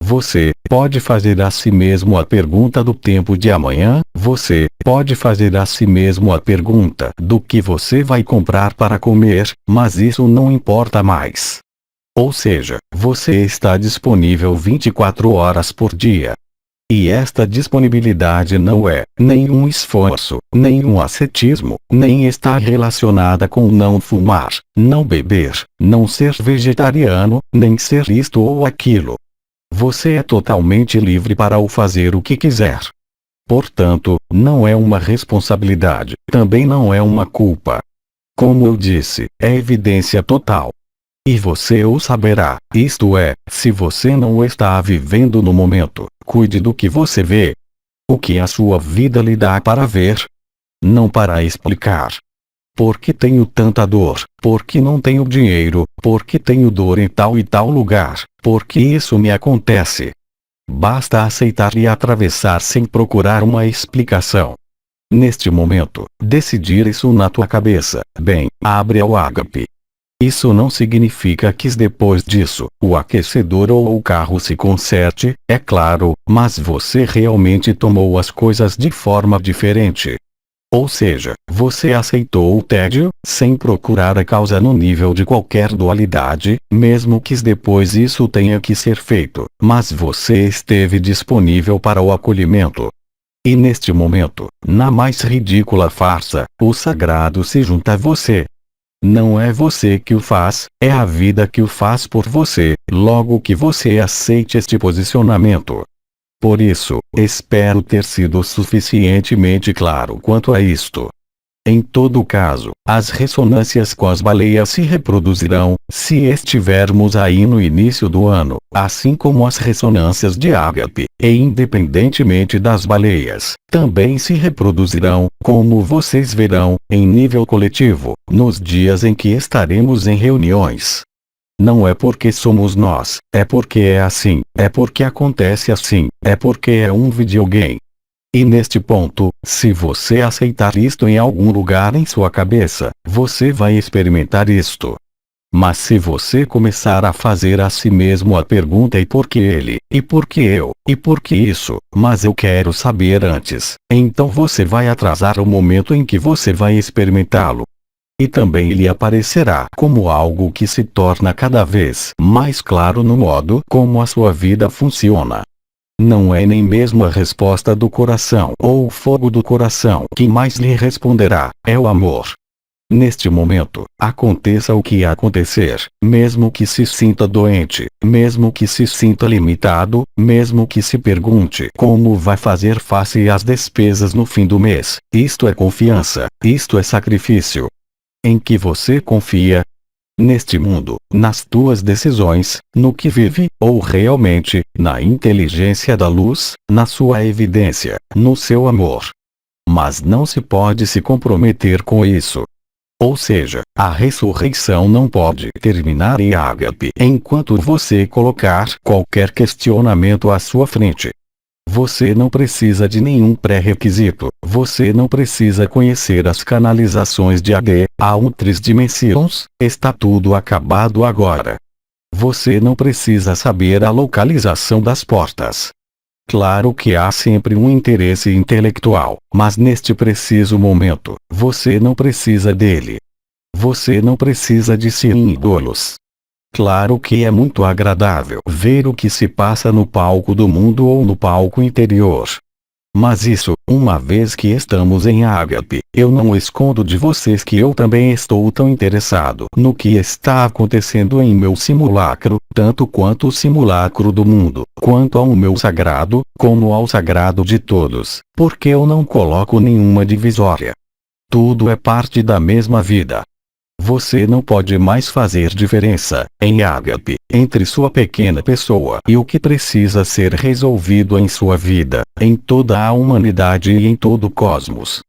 Você pode fazer a si mesmo a pergunta do tempo de amanhã, você pode fazer a si mesmo a pergunta do que você vai comprar para comer, mas isso não importa mais. Ou seja, você está disponível 24 horas por dia. E esta disponibilidade não é nenhum esforço, nenhum ascetismo, nem está relacionada com não fumar, não beber, não ser vegetariano, nem ser isto ou aquilo. Você é totalmente livre para o fazer o que quiser. Portanto, não é uma responsabilidade, também não é uma culpa. Como eu disse, é evidência total. E você o saberá, isto é, se você não o está vivendo no momento, cuide do que você vê. O que a sua vida lhe dá para ver? Não para explicar. Por que tenho tanta dor? Por que não tenho dinheiro? Por que tenho dor em tal e tal lugar? Por que isso me acontece? Basta aceitar e atravessar sem procurar uma explicação. Neste momento, decidir isso na tua cabeça, bem, abre ao ágape. Isso não significa que depois disso, o aquecedor ou o carro se conserte, é claro, mas você realmente tomou as coisas de forma diferente. Ou seja, você aceitou o tédio, sem procurar a causa no nível de qualquer dualidade, mesmo que depois isso tenha que ser feito, mas você esteve disponível para o acolhimento. E neste momento, na mais ridícula farsa, o sagrado se junta a você. Não é você que o faz, é a vida que o faz por você, logo que você aceite este posicionamento. Por isso, espero ter sido suficientemente claro quanto a isto. Em todo caso, as ressonâncias com as baleias se reproduzirão, se estivermos aí no início do ano, assim como as ressonâncias de ágape, e independentemente das baleias, também se reproduzirão, como vocês verão, em nível coletivo, nos dias em que estaremos em reuniões. Não é porque somos nós, é porque é assim, é porque acontece assim, é porque é um videogame. E neste ponto, se você aceitar isto em algum lugar em sua cabeça, você vai experimentar isto. Mas se você começar a fazer a si mesmo a pergunta e por que ele, e por que eu, e por que isso, mas eu quero saber antes, então você vai atrasar o momento em que você vai experimentá-lo. E também ele aparecerá como algo que se torna cada vez mais claro no modo como a sua vida funciona. Não é nem mesmo a resposta do coração ou o fogo do coração que mais lhe responderá, é o amor. Neste momento, aconteça o que acontecer, mesmo que se sinta doente, mesmo que se sinta limitado, mesmo que se pergunte como vai fazer face às despesas no fim do mês, isto é confiança, isto é sacrifício. Em que você confia? Neste mundo, nas tuas decisões, no que vive, ou realmente, na inteligência da luz, na sua evidência, no seu amor. Mas não se pode se comprometer com isso. Ou seja, a ressurreição não pode terminar em ágape enquanto você colocar qualquer questionamento à sua frente. Você não precisa de nenhum pré-requisito, você não precisa conhecer as canalizações de AD, a 3 dimensões, está tudo acabado agora. Você não precisa saber a localização das portas. Claro que há sempre um interesse intelectual, mas neste preciso momento, você não precisa dele. Você não precisa de símbolos. Claro que é muito agradável ver o que se passa no palco do mundo ou no palco interior. Mas isso, uma vez que estamos em ágape, eu não escondo de vocês que eu também estou tão interessado no que está acontecendo em meu simulacro, tanto quanto o simulacro do mundo, quanto ao meu sagrado, como ao sagrado de todos, porque eu não coloco nenhuma divisória. Tudo é parte da mesma vida. Você não pode mais fazer diferença, em ágape, entre sua pequena pessoa e o que precisa ser resolvido em sua vida, em toda a humanidade e em todo o cosmos.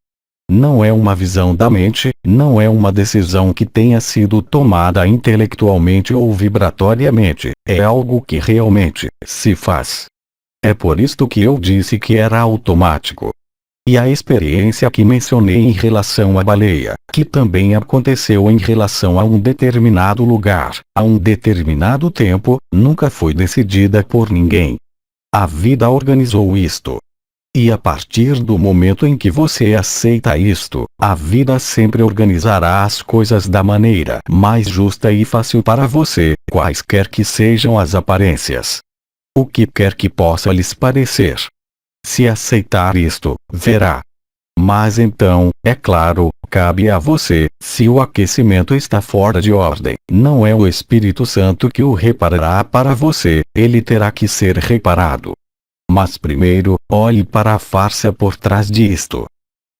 Não é uma visão da mente, não é uma decisão que tenha sido tomada intelectualmente ou vibratoriamente, é algo que realmente se faz. É por isto que eu disse que era automático. E a experiência que mencionei em relação à baleia, que também aconteceu em relação a um determinado lugar, a um determinado tempo, nunca foi decidida por ninguém. A vida organizou isto. E a partir do momento em que você aceita isto, a vida sempre organizará as coisas da maneira mais justa e fácil para você, quaisquer que sejam as aparências. O que quer que possa lhes parecer. Se aceitar isto, verá. Mas então, é claro, cabe a você, se o aquecimento está fora de ordem, não é o Espírito Santo que o reparará para você, ele terá que ser reparado. Mas primeiro, olhe para a farsa por trás disto.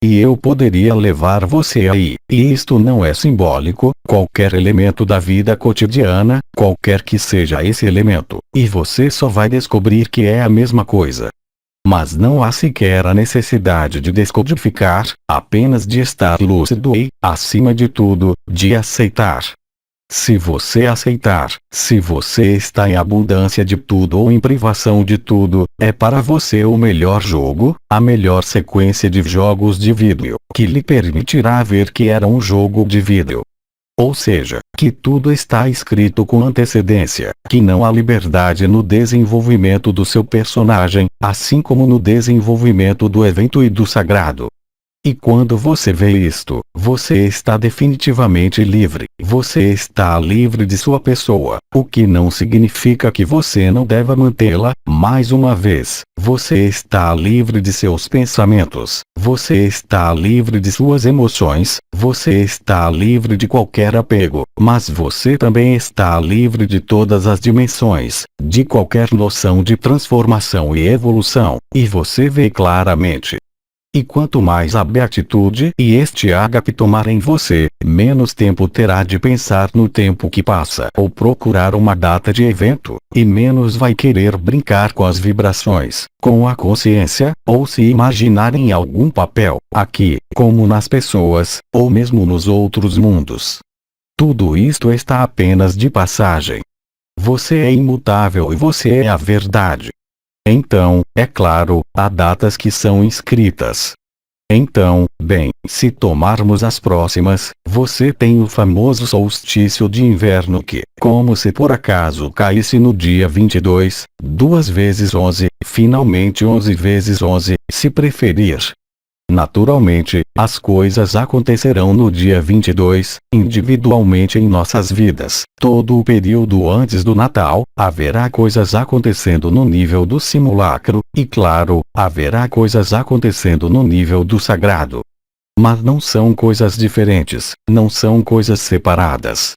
E eu poderia levar você aí, e isto não é simbólico, qualquer elemento da vida cotidiana, qualquer que seja esse elemento, e você só vai descobrir que é a mesma coisa. Mas não há sequer a necessidade de descodificar, apenas de estar lúcido e, acima de tudo, de aceitar. Se você aceitar, se você está em abundância de tudo ou em privação de tudo, é para você o melhor jogo, a melhor sequência de jogos de vídeo, que lhe permitirá ver que era um jogo de vídeo. Ou seja, que tudo está escrito com antecedência, que não há liberdade no desenvolvimento do seu personagem, assim como no desenvolvimento do evento e do sagrado. E quando você vê isto, você está definitivamente livre, você está livre de sua pessoa, o que não significa que você não deva mantê-la, mais uma vez, você está livre de seus pensamentos, você está livre de suas emoções, você está livre de qualquer apego, mas você também está livre de todas as dimensões, de qualquer noção de transformação e evolução, e você vê claramente. E quanto mais a beatitude e este ágape tomar em você, menos tempo terá de pensar no tempo que passa ou procurar uma data de evento, e menos vai querer brincar com as vibrações, com a consciência, ou se imaginar em algum papel, aqui, como nas pessoas, ou mesmo nos outros mundos. Tudo isto está apenas de passagem. Você é imutável e você é a verdade. Então, é claro, há datas que são inscritas. Então, bem, se tomarmos as próximas, você tem o famoso solstício de inverno que, como se por acaso caísse no dia 22, 2 vezes 11, finalmente 11 vezes 11, se preferir. Naturalmente, as coisas acontecerão no dia 22, individualmente em nossas vidas. Todo o período antes do Natal, haverá coisas acontecendo no nível do simulacro, e claro, haverá coisas acontecendo no nível do sagrado. Mas não são coisas diferentes, não são coisas separadas.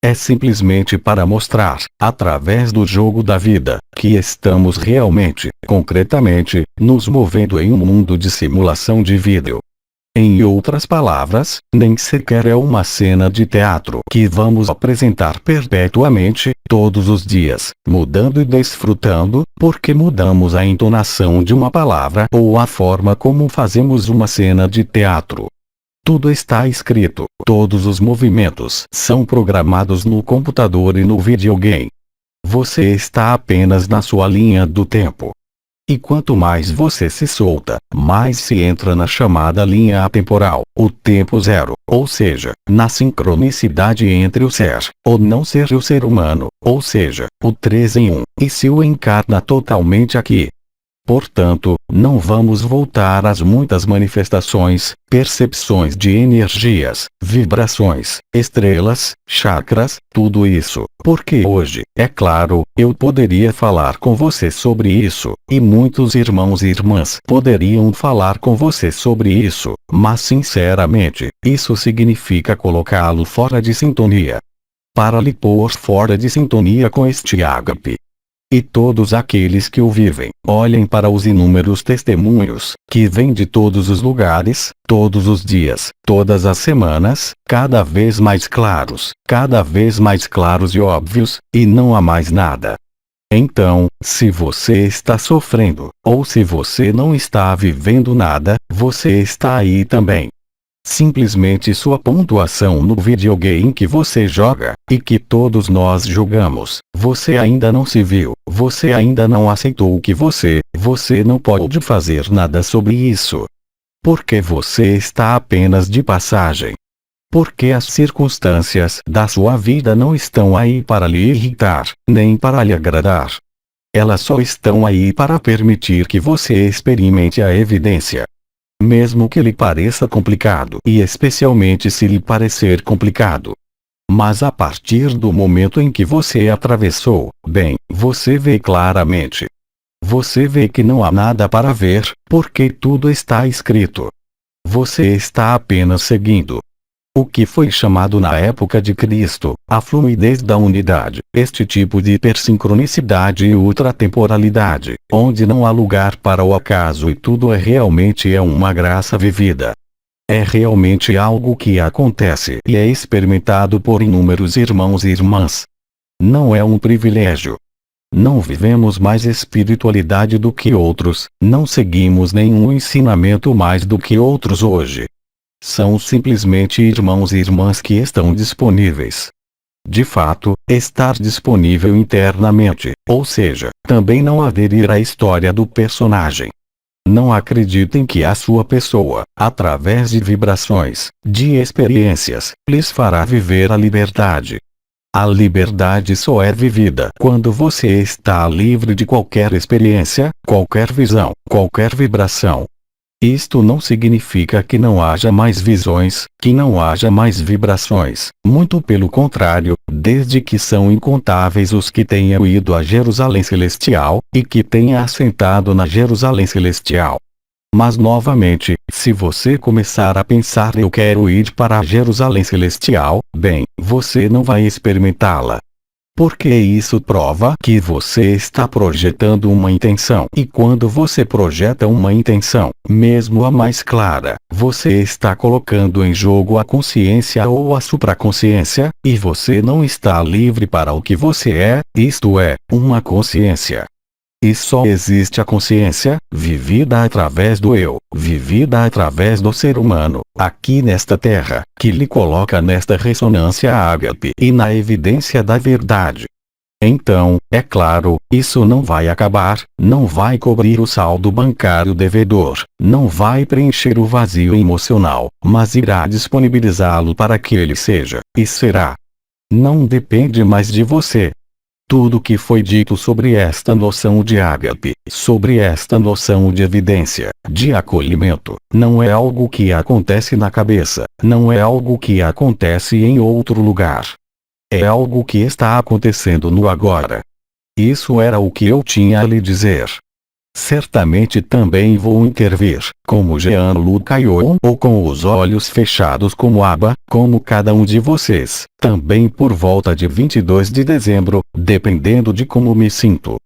É simplesmente para mostrar, através do jogo da vida, que estamos realmente, concretamente, nos movendo em um mundo de simulação de vídeo. Em outras palavras, nem sequer é uma cena de teatro que vamos apresentar perpetuamente, todos os dias, mudando e desfrutando, porque mudamos a entonação de uma palavra ou a forma como fazemos uma cena de teatro. Tudo está escrito, todos os movimentos são programados no computador e no videogame. Você está apenas na sua linha do tempo. E quanto mais você se solta, mais se entra na chamada linha atemporal, o tempo zero, ou seja, na sincronicidade entre o ser, ou não ser e o ser humano, ou seja, o 3 em 1, e se o encarna totalmente aqui. Portanto, não vamos voltar às muitas manifestações, percepções de energias, vibrações, estrelas, chakras, tudo isso, porque hoje, é claro, eu poderia falar com você sobre isso, e muitos irmãos e irmãs poderiam falar com você sobre isso, mas sinceramente, isso significa colocá-lo fora de sintonia. Para lhe pôr fora de sintonia com este ágape. E todos aqueles que o vivem, olhem para os inúmeros testemunhos, que vêm de todos os lugares, todos os dias, todas as semanas, cada vez mais claros e óbvios, e não há mais nada. Então, se você está sofrendo, ou se você não está vivendo nada, você está aí também. Simplesmente sua pontuação no videogame que você joga, e que todos nós jogamos, você ainda não se viu, você ainda não aceitou que você não pode fazer nada sobre isso. Porque você está apenas de passagem. Porque as circunstâncias da sua vida não estão aí para lhe irritar, nem para lhe agradar. Elas só estão aí para permitir que você experimente a evidência. Mesmo que lhe pareça complicado, e especialmente se lhe parecer complicado. Mas a partir do momento em que você atravessou, bem, você vê claramente. Você vê que não há nada para ver, porque tudo está escrito. Você está apenas seguindo o que foi chamado na época de Cristo, a fluidez da unidade, este tipo de hipersincronicidade e ultratemporalidade, onde não há lugar para o acaso e tudo realmente uma graça vivida. É realmente algo que acontece e é experimentado por inúmeros irmãos e irmãs. Não é um privilégio. Não vivemos mais espiritualidade do que outros, não seguimos nenhum ensinamento mais do que outros hoje. São simplesmente irmãos e irmãs que estão disponíveis. De fato, estar disponível internamente, ou seja, também não aderir à história do personagem. Não acreditem que a sua pessoa, através de vibrações, de experiências, lhes fará viver a liberdade. A liberdade só é vivida quando você está livre de qualquer experiência, qualquer visão, qualquer vibração. Isto não significa que não haja mais visões, que não haja mais vibrações, muito pelo contrário, desde que são incontáveis os que tenham ido a Jerusalém Celestial, e que tenha assentado na Jerusalém Celestial. Mas novamente, se você começar a pensar eu quero ir para a Jerusalém Celestial, bem, você não vai experimentá-la. Porque isso prova que você está projetando uma intenção. E quando você projeta uma intenção, mesmo a mais clara, você está colocando em jogo a consciência ou a supraconsciência, e você não está livre para o que você é, isto é, uma consciência. E só existe a consciência, vivida através do eu, vivida através do ser humano, aqui nesta terra, que lhe coloca nesta ressonância ágape e na evidência da verdade. Então, é claro, isso não vai acabar, não vai cobrir o saldo bancário devedor, não vai preencher o vazio emocional, mas irá disponibilizá-lo para que ele seja, e será. Não depende mais de você. Tudo que foi dito sobre esta noção de ágape, sobre esta noção de evidência, de acolhimento, não é algo que acontece na cabeça, não é algo que acontece em outro lugar. É algo que está acontecendo no agora. Isso era o que eu tinha a lhe dizer. Certamente também vou intervir, como Jean-Luc Ayon, ou com os olhos fechados como Abba, como cada um de vocês, também por volta de 22 de dezembro, dependendo de como me sinto.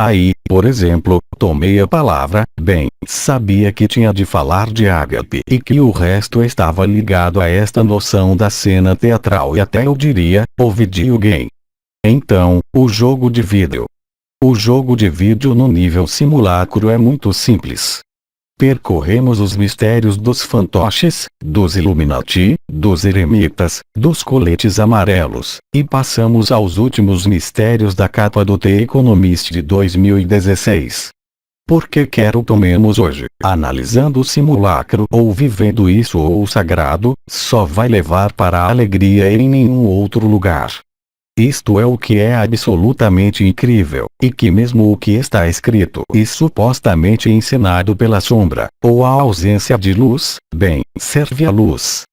Aí, por exemplo, tomei a palavra, bem, sabia que tinha de falar de ágape e que o resto estava ligado a esta noção da cena teatral e até eu diria, o videogame. Então, o jogo de vídeo. O jogo de vídeo no nível simulacro é muito simples. Percorremos os mistérios dos fantoches, dos Illuminati, dos eremitas, dos coletes amarelos, e passamos aos últimos mistérios da capa do The Economist de 2016. Porque quero tomemos hoje, analisando o simulacro ou vivendo isso ou o sagrado, só vai levar para a alegria em nenhum outro lugar. Isto é o que é absolutamente incrível, e que mesmo o que está escrito e supostamente ensinado pela sombra, ou a ausência de luz, bem, serve à luz.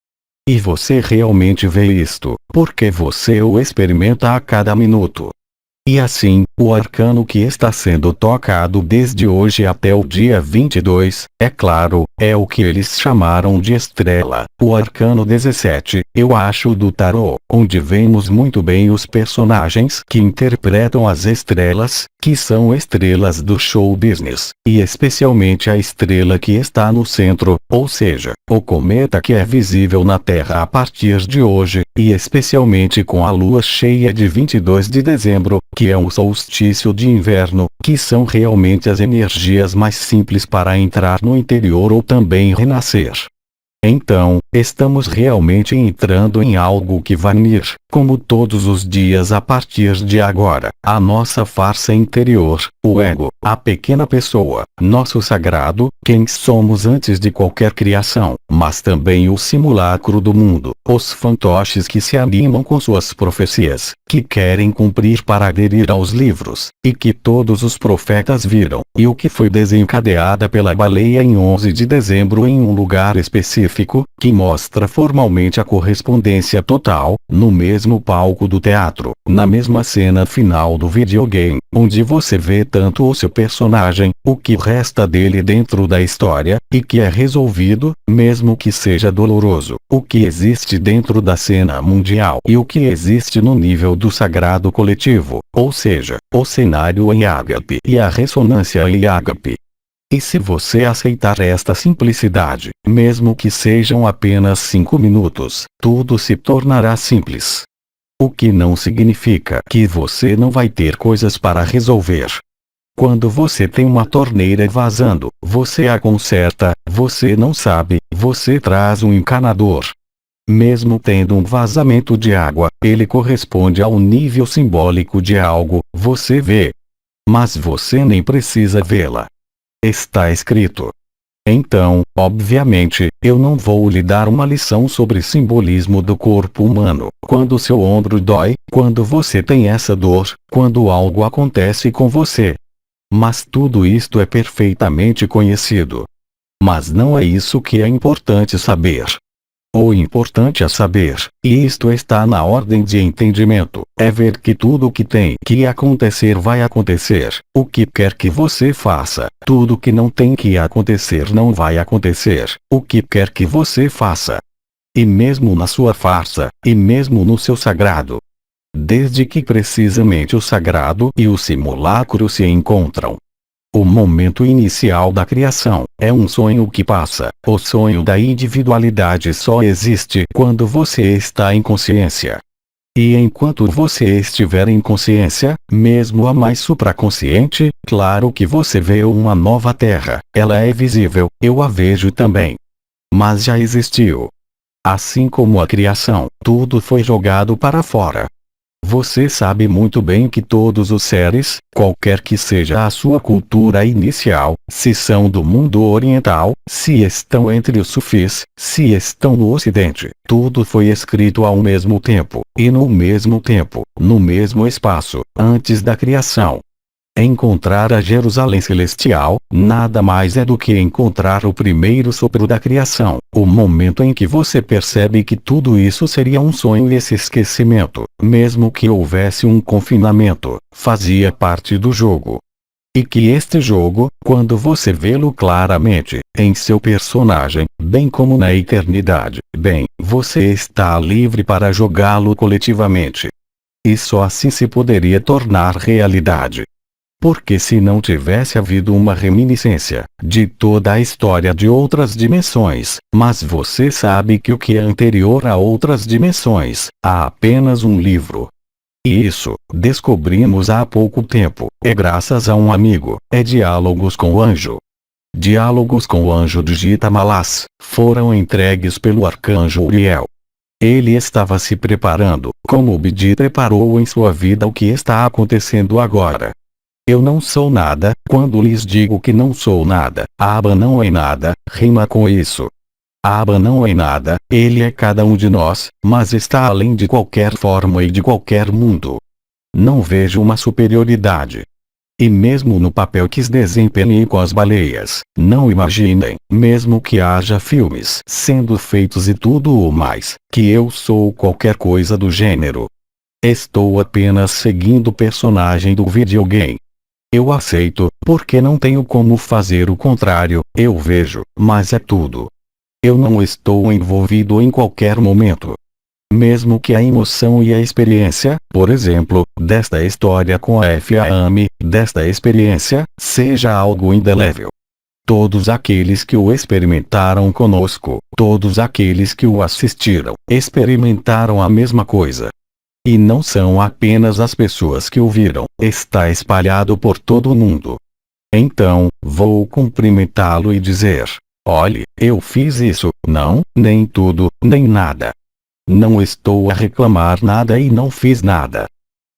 E você realmente vê isto, porque você o experimenta a cada minuto. E assim, o arcano que está sendo tocado desde hoje até o dia 22, é claro, é o que eles chamaram de estrela, o arcano 17, eu acho do tarô, onde vemos muito bem os personagens que interpretam as estrelas, que são estrelas do show business, e especialmente a estrela que está no centro, ou seja, o cometa que é visível na Terra a partir de hoje, e especialmente com a lua cheia de 22 de dezembro, que é um solstício de inverno, que são realmente as energias mais simples para entrar no interior ou também renascer. Então, estamos realmente entrando em algo que vai vir, como todos os dias a partir de agora, a nossa farsa interior, o ego, a pequena pessoa, nosso sagrado, quem somos antes de qualquer criação, mas também o simulacro do mundo, os fantoches que se animam com suas profecias, que querem cumprir para aderir aos livros, e que todos os profetas viram, e o que foi desencadeada pela baleia em 11 de dezembro em um lugar específico, que mostra formalmente a correspondência total, no mês mesmo palco do teatro, na mesma cena final do videogame, onde você vê tanto o seu personagem, o que resta dele dentro da história, e que é resolvido, mesmo que seja doloroso, o que existe dentro da cena mundial e o que existe no nível do sagrado coletivo, ou seja, o cenário em ágape e a ressonância em ágape. E se você aceitar esta simplicidade, mesmo que sejam apenas 5 minutos, tudo se tornará simples. O que não significa que você não vai ter coisas para resolver. Quando você tem uma torneira vazando, você a conserta, você não sabe, você traz um encanador. Mesmo tendo um vazamento de água, ele corresponde ao nível simbólico de algo, você vê. Mas você nem precisa vê-la. Está escrito. Então, obviamente, eu não vou lhe dar uma lição sobre simbolismo do corpo humano, quando seu ombro dói, quando você tem essa dor, quando algo acontece com você. Mas tudo isto é perfeitamente conhecido. Mas não é isso que é importante saber. O importante a saber, e isto está na ordem de entendimento, é ver que tudo o que tem que acontecer vai acontecer, o que quer que você faça, tudo que não tem que acontecer não vai acontecer, o que quer que você faça. E mesmo na sua farsa, e mesmo no seu sagrado. Desde que precisamente o sagrado e o simulacro se encontram. O momento inicial da criação é um sonho que passa. O sonho da individualidade só existe quando você está em consciência. E enquanto você estiver em consciência, mesmo a mais supraconsciente, claro que você vê uma nova terra. Ela é visível, eu a vejo também. Mas já existiu. Assim como a criação, tudo foi jogado para fora. Você sabe muito bem que todos os seres, qualquer que seja a sua cultura inicial, se são do mundo oriental, se estão entre os sufis, se estão no ocidente, tudo foi escrito ao mesmo tempo, e no mesmo tempo, no mesmo espaço, antes da criação. Encontrar a Jerusalém Celestial, nada mais é do que encontrar o primeiro sopro da criação, o momento em que você percebe que tudo isso seria um sonho e esse esquecimento, mesmo que houvesse um confinamento, fazia parte do jogo. E que este jogo, quando você vê-lo claramente, em seu personagem, bem como na eternidade, bem, você está livre para jogá-lo coletivamente. E só assim se poderia tornar realidade. Porque se não tivesse havido uma reminiscência de toda a história de outras dimensões, mas você sabe que o que é anterior a outras dimensões, há apenas um livro. E isso, descobrimos há pouco tempo, é graças a um amigo, é Diálogos com o Anjo. Diálogos com o Anjo de Gita Malas, foram entregues pelo arcanjo Uriel. Ele estava se preparando, como Bidi preparou em sua vida o que está acontecendo agora. Eu não sou nada, quando lhes digo que não sou nada, Abba não é nada, rima com isso. Abba não é nada, ele é cada um de nós, mas está além de qualquer forma e de qualquer mundo. Não vejo uma superioridade. E mesmo no papel que desempenhei com as baleias, não imaginem, mesmo que haja filmes sendo feitos e tudo o mais, que eu sou qualquer coisa do gênero. Estou apenas seguindo o personagem do videogame. Eu aceito, porque não tenho como fazer o contrário, eu vejo, mas é tudo. Eu não estou envolvido em qualquer momento. Mesmo que a emoção e a experiência, por exemplo, desta história com a FAM, desta experiência, seja algo indelével. Todos aqueles que o experimentaram conosco, todos aqueles que o assistiram, experimentaram a mesma coisa. E não são apenas as pessoas que o viram, está espalhado por todo o mundo. Então, vou cumprimentá-lo e dizer: olhe, eu fiz isso, não, nem tudo, nem nada. Não estou a reclamar nada e não fiz nada.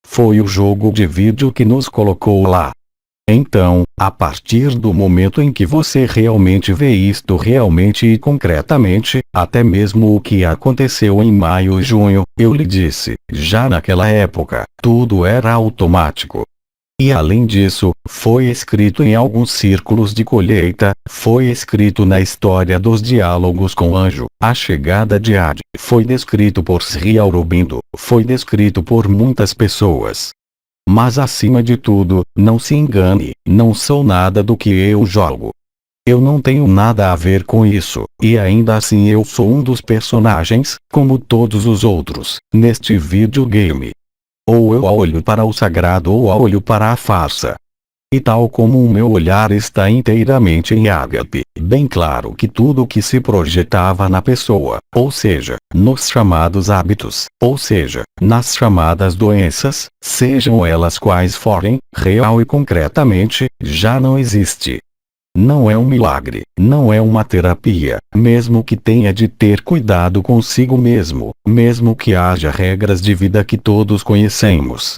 Foi o jogo de vídeo que nos colocou lá. Então, a partir do momento em que você realmente vê isto realmente e concretamente, até mesmo o que aconteceu em maio e junho, eu lhe disse, já naquela época, tudo era automático. E além disso, foi escrito em alguns círculos de colheita, foi escrito na história dos diálogos com o anjo, a chegada de Ad, foi descrito por Sri Aurobindo, foi descrito por muitas pessoas. Mas acima de tudo, não se engane, não sou nada do que eu jogo. Eu não tenho nada a ver com isso, e ainda assim eu sou um dos personagens, como todos os outros, neste videogame. Ou eu olho para o sagrado ou olho para a farsa. E tal como o meu olhar está inteiramente em ágape, bem claro que tudo o que se projetava na pessoa, ou seja, nos chamados hábitos, ou seja, nas chamadas doenças, sejam elas quais forem, real e concretamente, já não existe. Não é um milagre, não é uma terapia, mesmo que tenha de ter cuidado consigo mesmo, mesmo que haja regras de vida que todos conhecemos.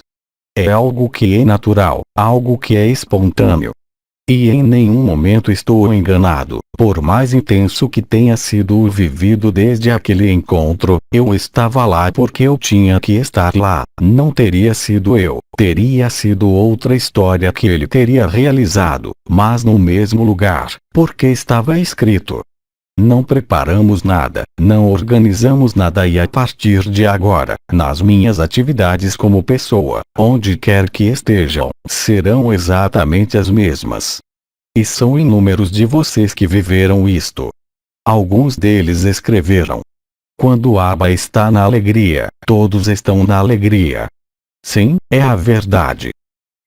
É algo que é natural, algo que é espontâneo. E em nenhum momento estou enganado, por mais intenso que tenha sido o vivido desde aquele encontro, eu estava lá porque eu tinha que estar lá, não teria sido eu, teria sido outra história que ele teria realizado, mas no mesmo lugar, porque estava escrito. Não preparamos nada, não organizamos nada e a partir de agora, nas minhas atividades como pessoa, onde quer que estejam, serão exatamente as mesmas. E são inúmeros de vocês que viveram isto. Alguns deles escreveram: quando Aba está na alegria, todos estão na alegria. Sim, é a verdade.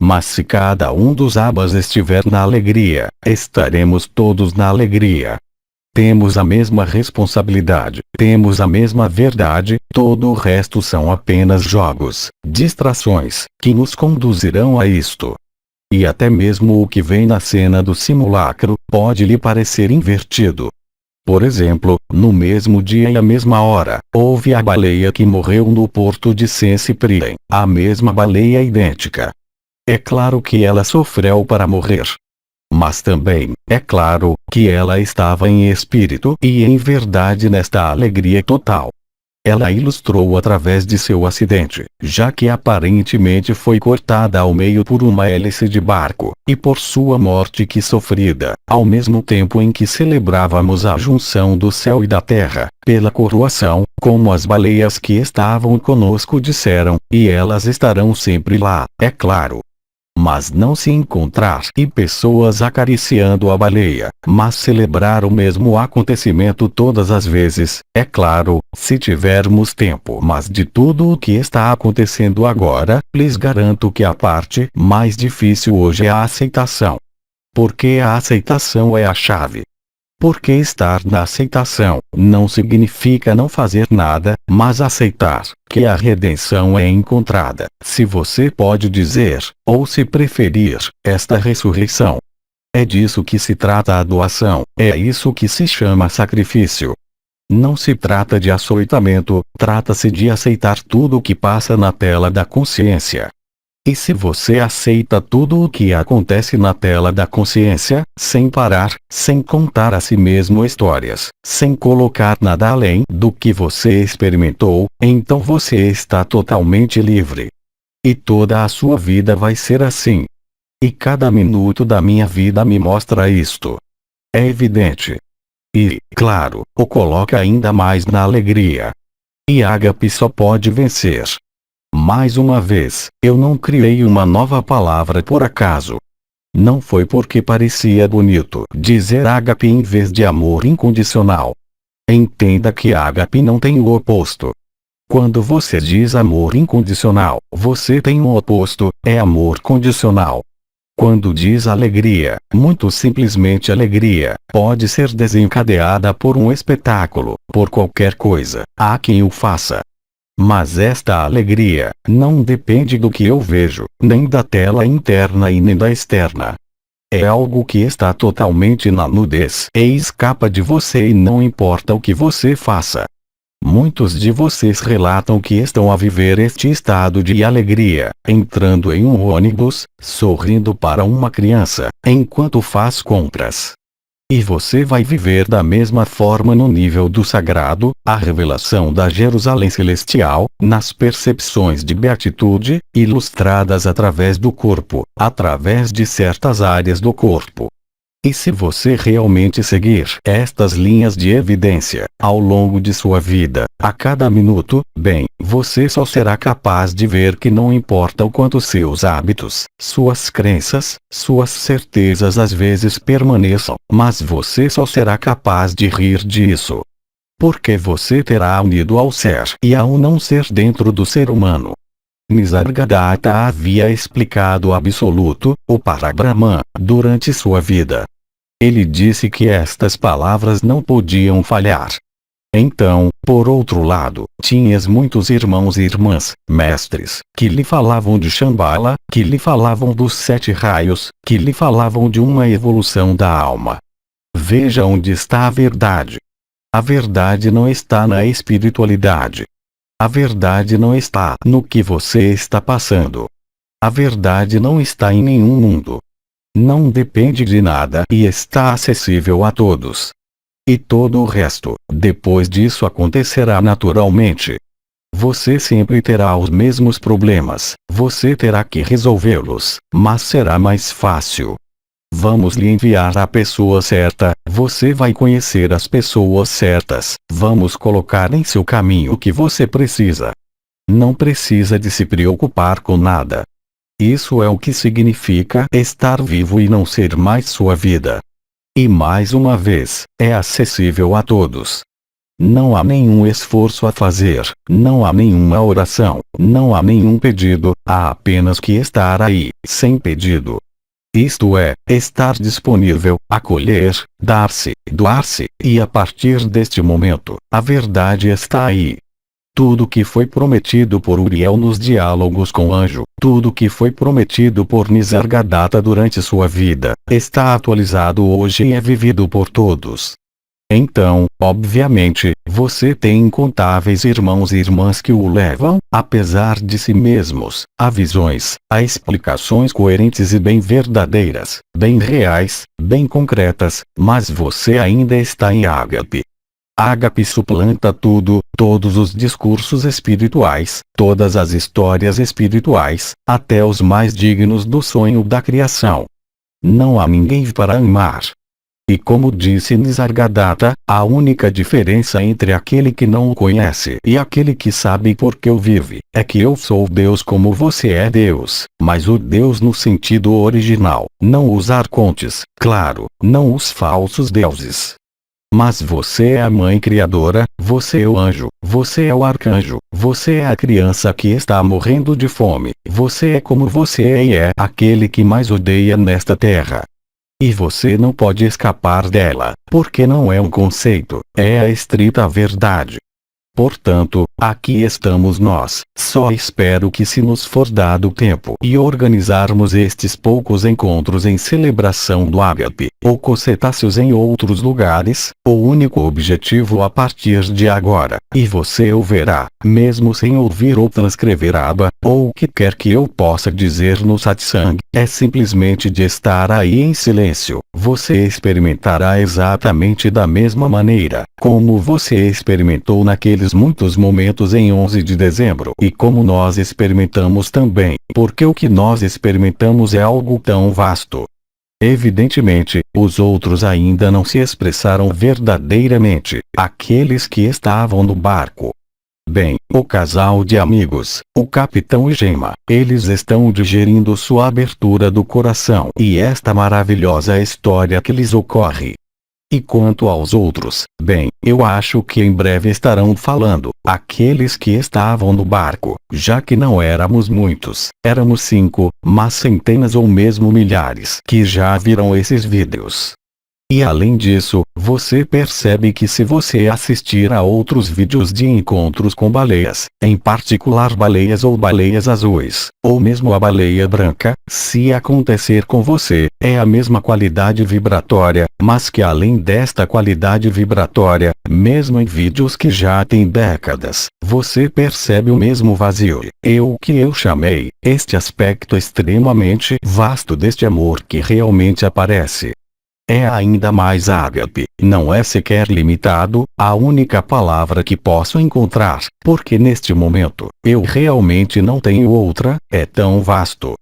Mas se cada um dos Abas estiver na alegria, estaremos todos na alegria. Temos a mesma responsabilidade, temos a mesma verdade, todo o resto são apenas jogos, distrações, que nos conduzirão a isto. E até mesmo o que vem na cena do simulacro, pode lhe parecer invertido. Por exemplo, no mesmo dia e à mesma hora, houve a baleia que morreu no porto de Sensiprien, a mesma baleia idêntica. É claro que ela sofreu para morrer. Mas também, é claro, que ela estava em espírito e em verdade nesta alegria total. Ela ilustrou através de seu acidente, já que aparentemente foi cortada ao meio por uma hélice de barco, e por sua morte que sofrida, ao mesmo tempo em que celebrávamos a junção do céu e da terra, pela coroação, como as baleias que estavam conosco disseram, e elas estarão sempre lá, é claro. Mas não se encontrar e pessoas acariciando a baleia, mas celebrar o mesmo acontecimento todas as vezes, é claro, se tivermos tempo. Mas de tudo o que está acontecendo agora, lhes garanto que a parte mais difícil hoje é a aceitação. Porque a aceitação é a chave. Porque estar na aceitação não significa não fazer nada, mas aceitar que a redenção é encontrada, se você pode dizer, ou se preferir, esta ressurreição. É disso que se trata a doação, é isso que se chama sacrifício. Não se trata de açoitamento, trata-se de aceitar tudo o que passa na tela da consciência. E se você aceita tudo o que acontece na tela da consciência, sem parar, sem contar a si mesmo histórias, sem colocar nada além do que você experimentou, então você está totalmente livre. E toda a sua vida vai ser assim. E cada minuto da minha vida me mostra isto. É evidente. E, claro, o coloca ainda mais na alegria. E ágape só pode vencer. Mais uma vez, eu não criei uma nova palavra por acaso. Não foi porque parecia bonito dizer ágape em vez de amor incondicional. Entenda que ágape não tem o oposto. Quando você diz amor incondicional, você tem um oposto, é amor condicional. Quando diz alegria, muito simplesmente alegria, pode ser desencadeada por um espetáculo, por qualquer coisa, há quem o faça. Mas esta alegria, não depende do que eu vejo, nem da tela interna e nem da externa. É algo que está totalmente na nudez e escapa de você e não importa o que você faça. Muitos de vocês relatam que estão a viver este estado de alegria, entrando em um ônibus, sorrindo para uma criança, enquanto faz compras. E você vai viver da mesma forma no nível do sagrado, a revelação da Jerusalém Celestial, nas percepções de beatitude, ilustradas através do corpo, através de certas áreas do corpo. E se você realmente seguir estas linhas de evidência, ao longo de sua vida, a cada minuto, bem, você só será capaz de ver que não importa o quanto seus hábitos, suas crenças, suas certezas às vezes permaneçam, mas você só será capaz de rir disso. Porque você terá unido ao ser e ao não ser dentro do ser humano. Nisargadatta havia explicado o absoluto, o Parabrahman, durante sua vida. Ele disse que estas palavras não podiam falhar. Então, por outro lado, tinhas muitos irmãos e irmãs, mestres, que lhe falavam de Shambhala, que lhe falavam dos 7 raios, que lhe falavam de uma evolução da alma. Veja onde está a verdade. A verdade não está na espiritualidade. A verdade não está no que você está passando. A verdade não está em nenhum mundo. Não depende de nada e está acessível a todos. E todo o resto, depois disso acontecerá naturalmente. Você sempre terá os mesmos problemas, você terá que resolvê-los, mas será mais fácil. Vamos lhe enviar a pessoa certa, você vai conhecer as pessoas certas, vamos colocar em seu caminho o que você precisa. Não precisa de se preocupar com nada. Isso é o que significa estar vivo e não ser mais sua vida. E mais uma vez, é acessível a todos. Não há nenhum esforço a fazer, não há nenhuma oração, não há nenhum pedido, há apenas que estar aí, sem pedido. Isto é, estar disponível, acolher, dar-se, doar-se, e a partir deste momento, a verdade está aí. Tudo que foi prometido por Uriel nos diálogos com o anjo, tudo que foi prometido por Nisargadatta durante sua vida, está atualizado hoje e é vivido por todos. Então, obviamente, você tem incontáveis irmãos e irmãs que o levam, apesar de si mesmos, a visões, a explicações coerentes e bem verdadeiras, bem reais, bem concretas, mas você ainda está em ágape. Ágape suplanta tudo, todos os discursos espirituais, todas as histórias espirituais, até os mais dignos do sonho da criação. Não há ninguém para amar. E como disse Nisargadatta, a única diferença entre aquele que não o conhece e aquele que sabe porque o vive, é que eu sou Deus como você é Deus, mas o Deus no sentido original, não os arcontes, claro, não os falsos deuses. Mas você é a mãe criadora, você é o anjo, você é o arcanjo, você é a criança que está morrendo de fome, você é como você é e é aquele que mais odeia nesta terra. E você não pode escapar dela, porque não é um conceito, é a estrita verdade. Portanto, aqui estamos nós, só espero que se nos for dado tempo e organizarmos estes poucos encontros em celebração do ágape, ou cocetáceos em outros lugares, o único objetivo a partir de agora, e você o verá, mesmo sem ouvir ou transcrever aba, ou o que quer que eu possa dizer no satsang, é simplesmente de estar aí em silêncio, você experimentará exatamente da mesma maneira, como você experimentou naqueles muitos momentos em 11 de dezembro e como nós experimentamos também, porque o que nós experimentamos é algo tão vasto. Evidentemente, os outros ainda não se expressaram verdadeiramente, aqueles que estavam no barco. Bem, o casal de amigos, o capitão e Gemma, eles estão digerindo sua abertura do coração e esta maravilhosa história que lhes ocorre. E quanto aos outros, bem, eu acho que em breve estarão falando, aqueles que estavam no barco, já que não éramos muitos, éramos 5, mas centenas ou mesmo milhares que já viram esses vídeos. E além disso, você percebe que se você assistir a outros vídeos de encontros com baleias, em particular baleias ou baleias azuis, ou mesmo a baleia branca, se acontecer com você, é a mesma qualidade vibratória, mas que além desta qualidade vibratória, mesmo em vídeos que já têm décadas, você percebe o mesmo vazio, o que eu chamei, este aspecto extremamente vasto deste amor que realmente aparece. é ainda mais ágape, não é sequer limitado, a única palavra que posso encontrar, porque neste momento, eu realmente não tenho outra, é tão vasto.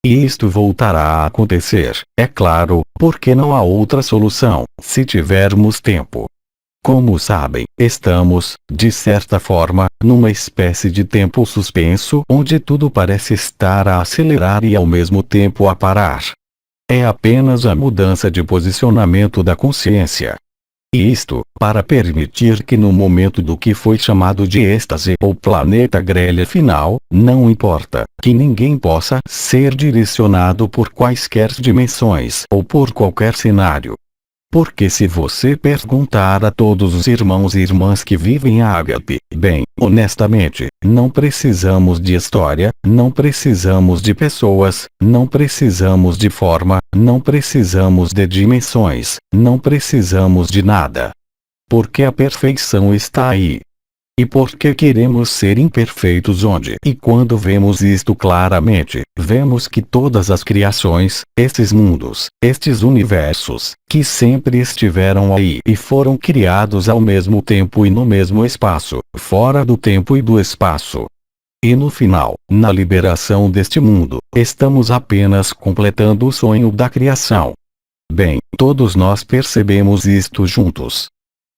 E isto voltará a acontecer, é claro, porque não há outra solução, se tivermos tempo. Como sabem, estamos, de certa forma, numa espécie de tempo suspenso onde tudo parece estar a acelerar e ao mesmo tempo a parar. É apenas a mudança de posicionamento da consciência. E isto, para permitir que no momento do que foi chamado de êxtase ou planeta grelha final, não importa, que ninguém possa ser direcionado por quaisquer dimensões ou por qualquer cenário. Porque se você perguntar a todos os irmãos e irmãs que vivem a ágape, bem, honestamente, não precisamos de história, não precisamos de pessoas, não precisamos de forma, não precisamos de dimensões, não precisamos de nada. Porque a perfeição está aí. E porque queremos ser imperfeitos onde e quando vemos isto claramente, vemos que todas as criações, estes mundos, estes universos, que sempre estiveram aí e foram criados ao mesmo tempo e no mesmo espaço, fora do tempo e do espaço. E no final, na liberação deste mundo, estamos apenas completando o sonho da criação. Bem, todos nós percebemos isto juntos.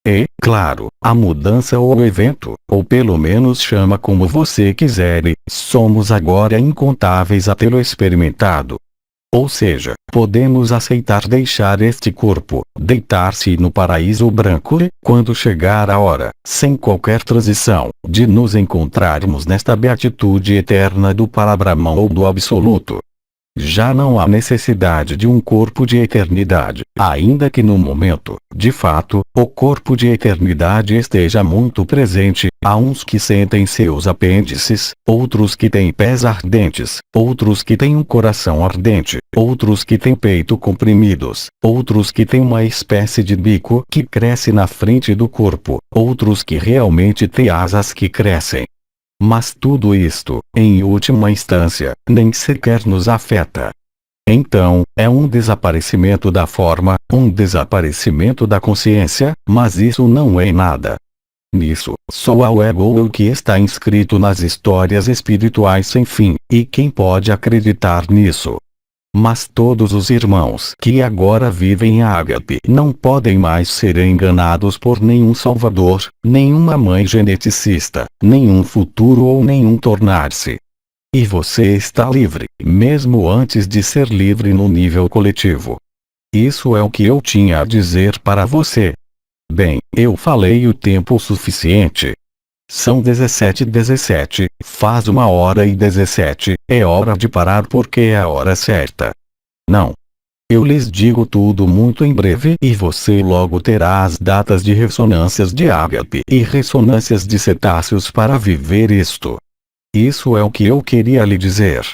E, claro, a mudança ou o evento, ou pelo menos chama como você quiser, somos agora incontáveis a tê-lo experimentado. Ou seja, podemos aceitar deixar este corpo, deitar-se no paraíso branco e, quando chegar a hora, sem qualquer transição, de nos encontrarmos nesta beatitude eterna do Parabrahman ou do Absoluto. Já não há necessidade de um corpo de eternidade, ainda que no momento, de fato, o corpo de eternidade esteja muito presente. Há uns que sentem seus apêndices, outros que têm pés ardentes, outros que têm um coração ardente, outros que têm peito comprimidos, outros que têm uma espécie de bico que cresce na frente do corpo, outros que realmente têm asas que crescem. Mas tudo isto, em última instância, nem sequer nos afeta. Então, é um desaparecimento da forma, um desaparecimento da consciência, mas isso não é nada. Nisso, só há o ego ou o que está inscrito nas histórias espirituais sem fim, e quem pode acreditar nisso? Mas todos os irmãos que agora vivem a ágape não podem mais ser enganados por nenhum salvador, nenhuma mãe geneticista, nenhum futuro ou nenhum tornar-se. E você está livre, mesmo antes de ser livre no nível coletivo. Isso é o que eu tinha a dizer para você. Bem, eu falei o tempo suficiente. São 17h17, faz 1h17, é hora de parar porque é a hora certa. Não. Eu lhes digo tudo muito em breve e você logo terá as datas de ressonâncias de ágape e ressonâncias de cetáceos para viver isto. Isso é o que eu queria lhe dizer.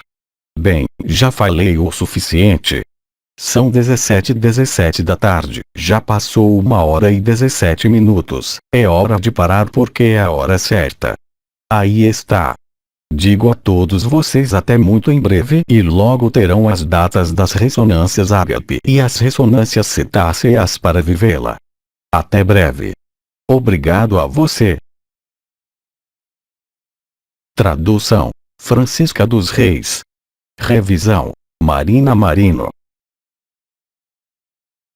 Bem, já falei o suficiente. São 17h17 da tarde, já passou 1h17, é hora de parar porque é a hora certa. Aí está. Digo a todos vocês até muito em breve e logo terão as datas das ressonâncias ágape e as ressonâncias cetáceas para vivê-la. Até breve. Obrigado a você. Tradução: Francisca dos Reis. Revisão: Marina Marino.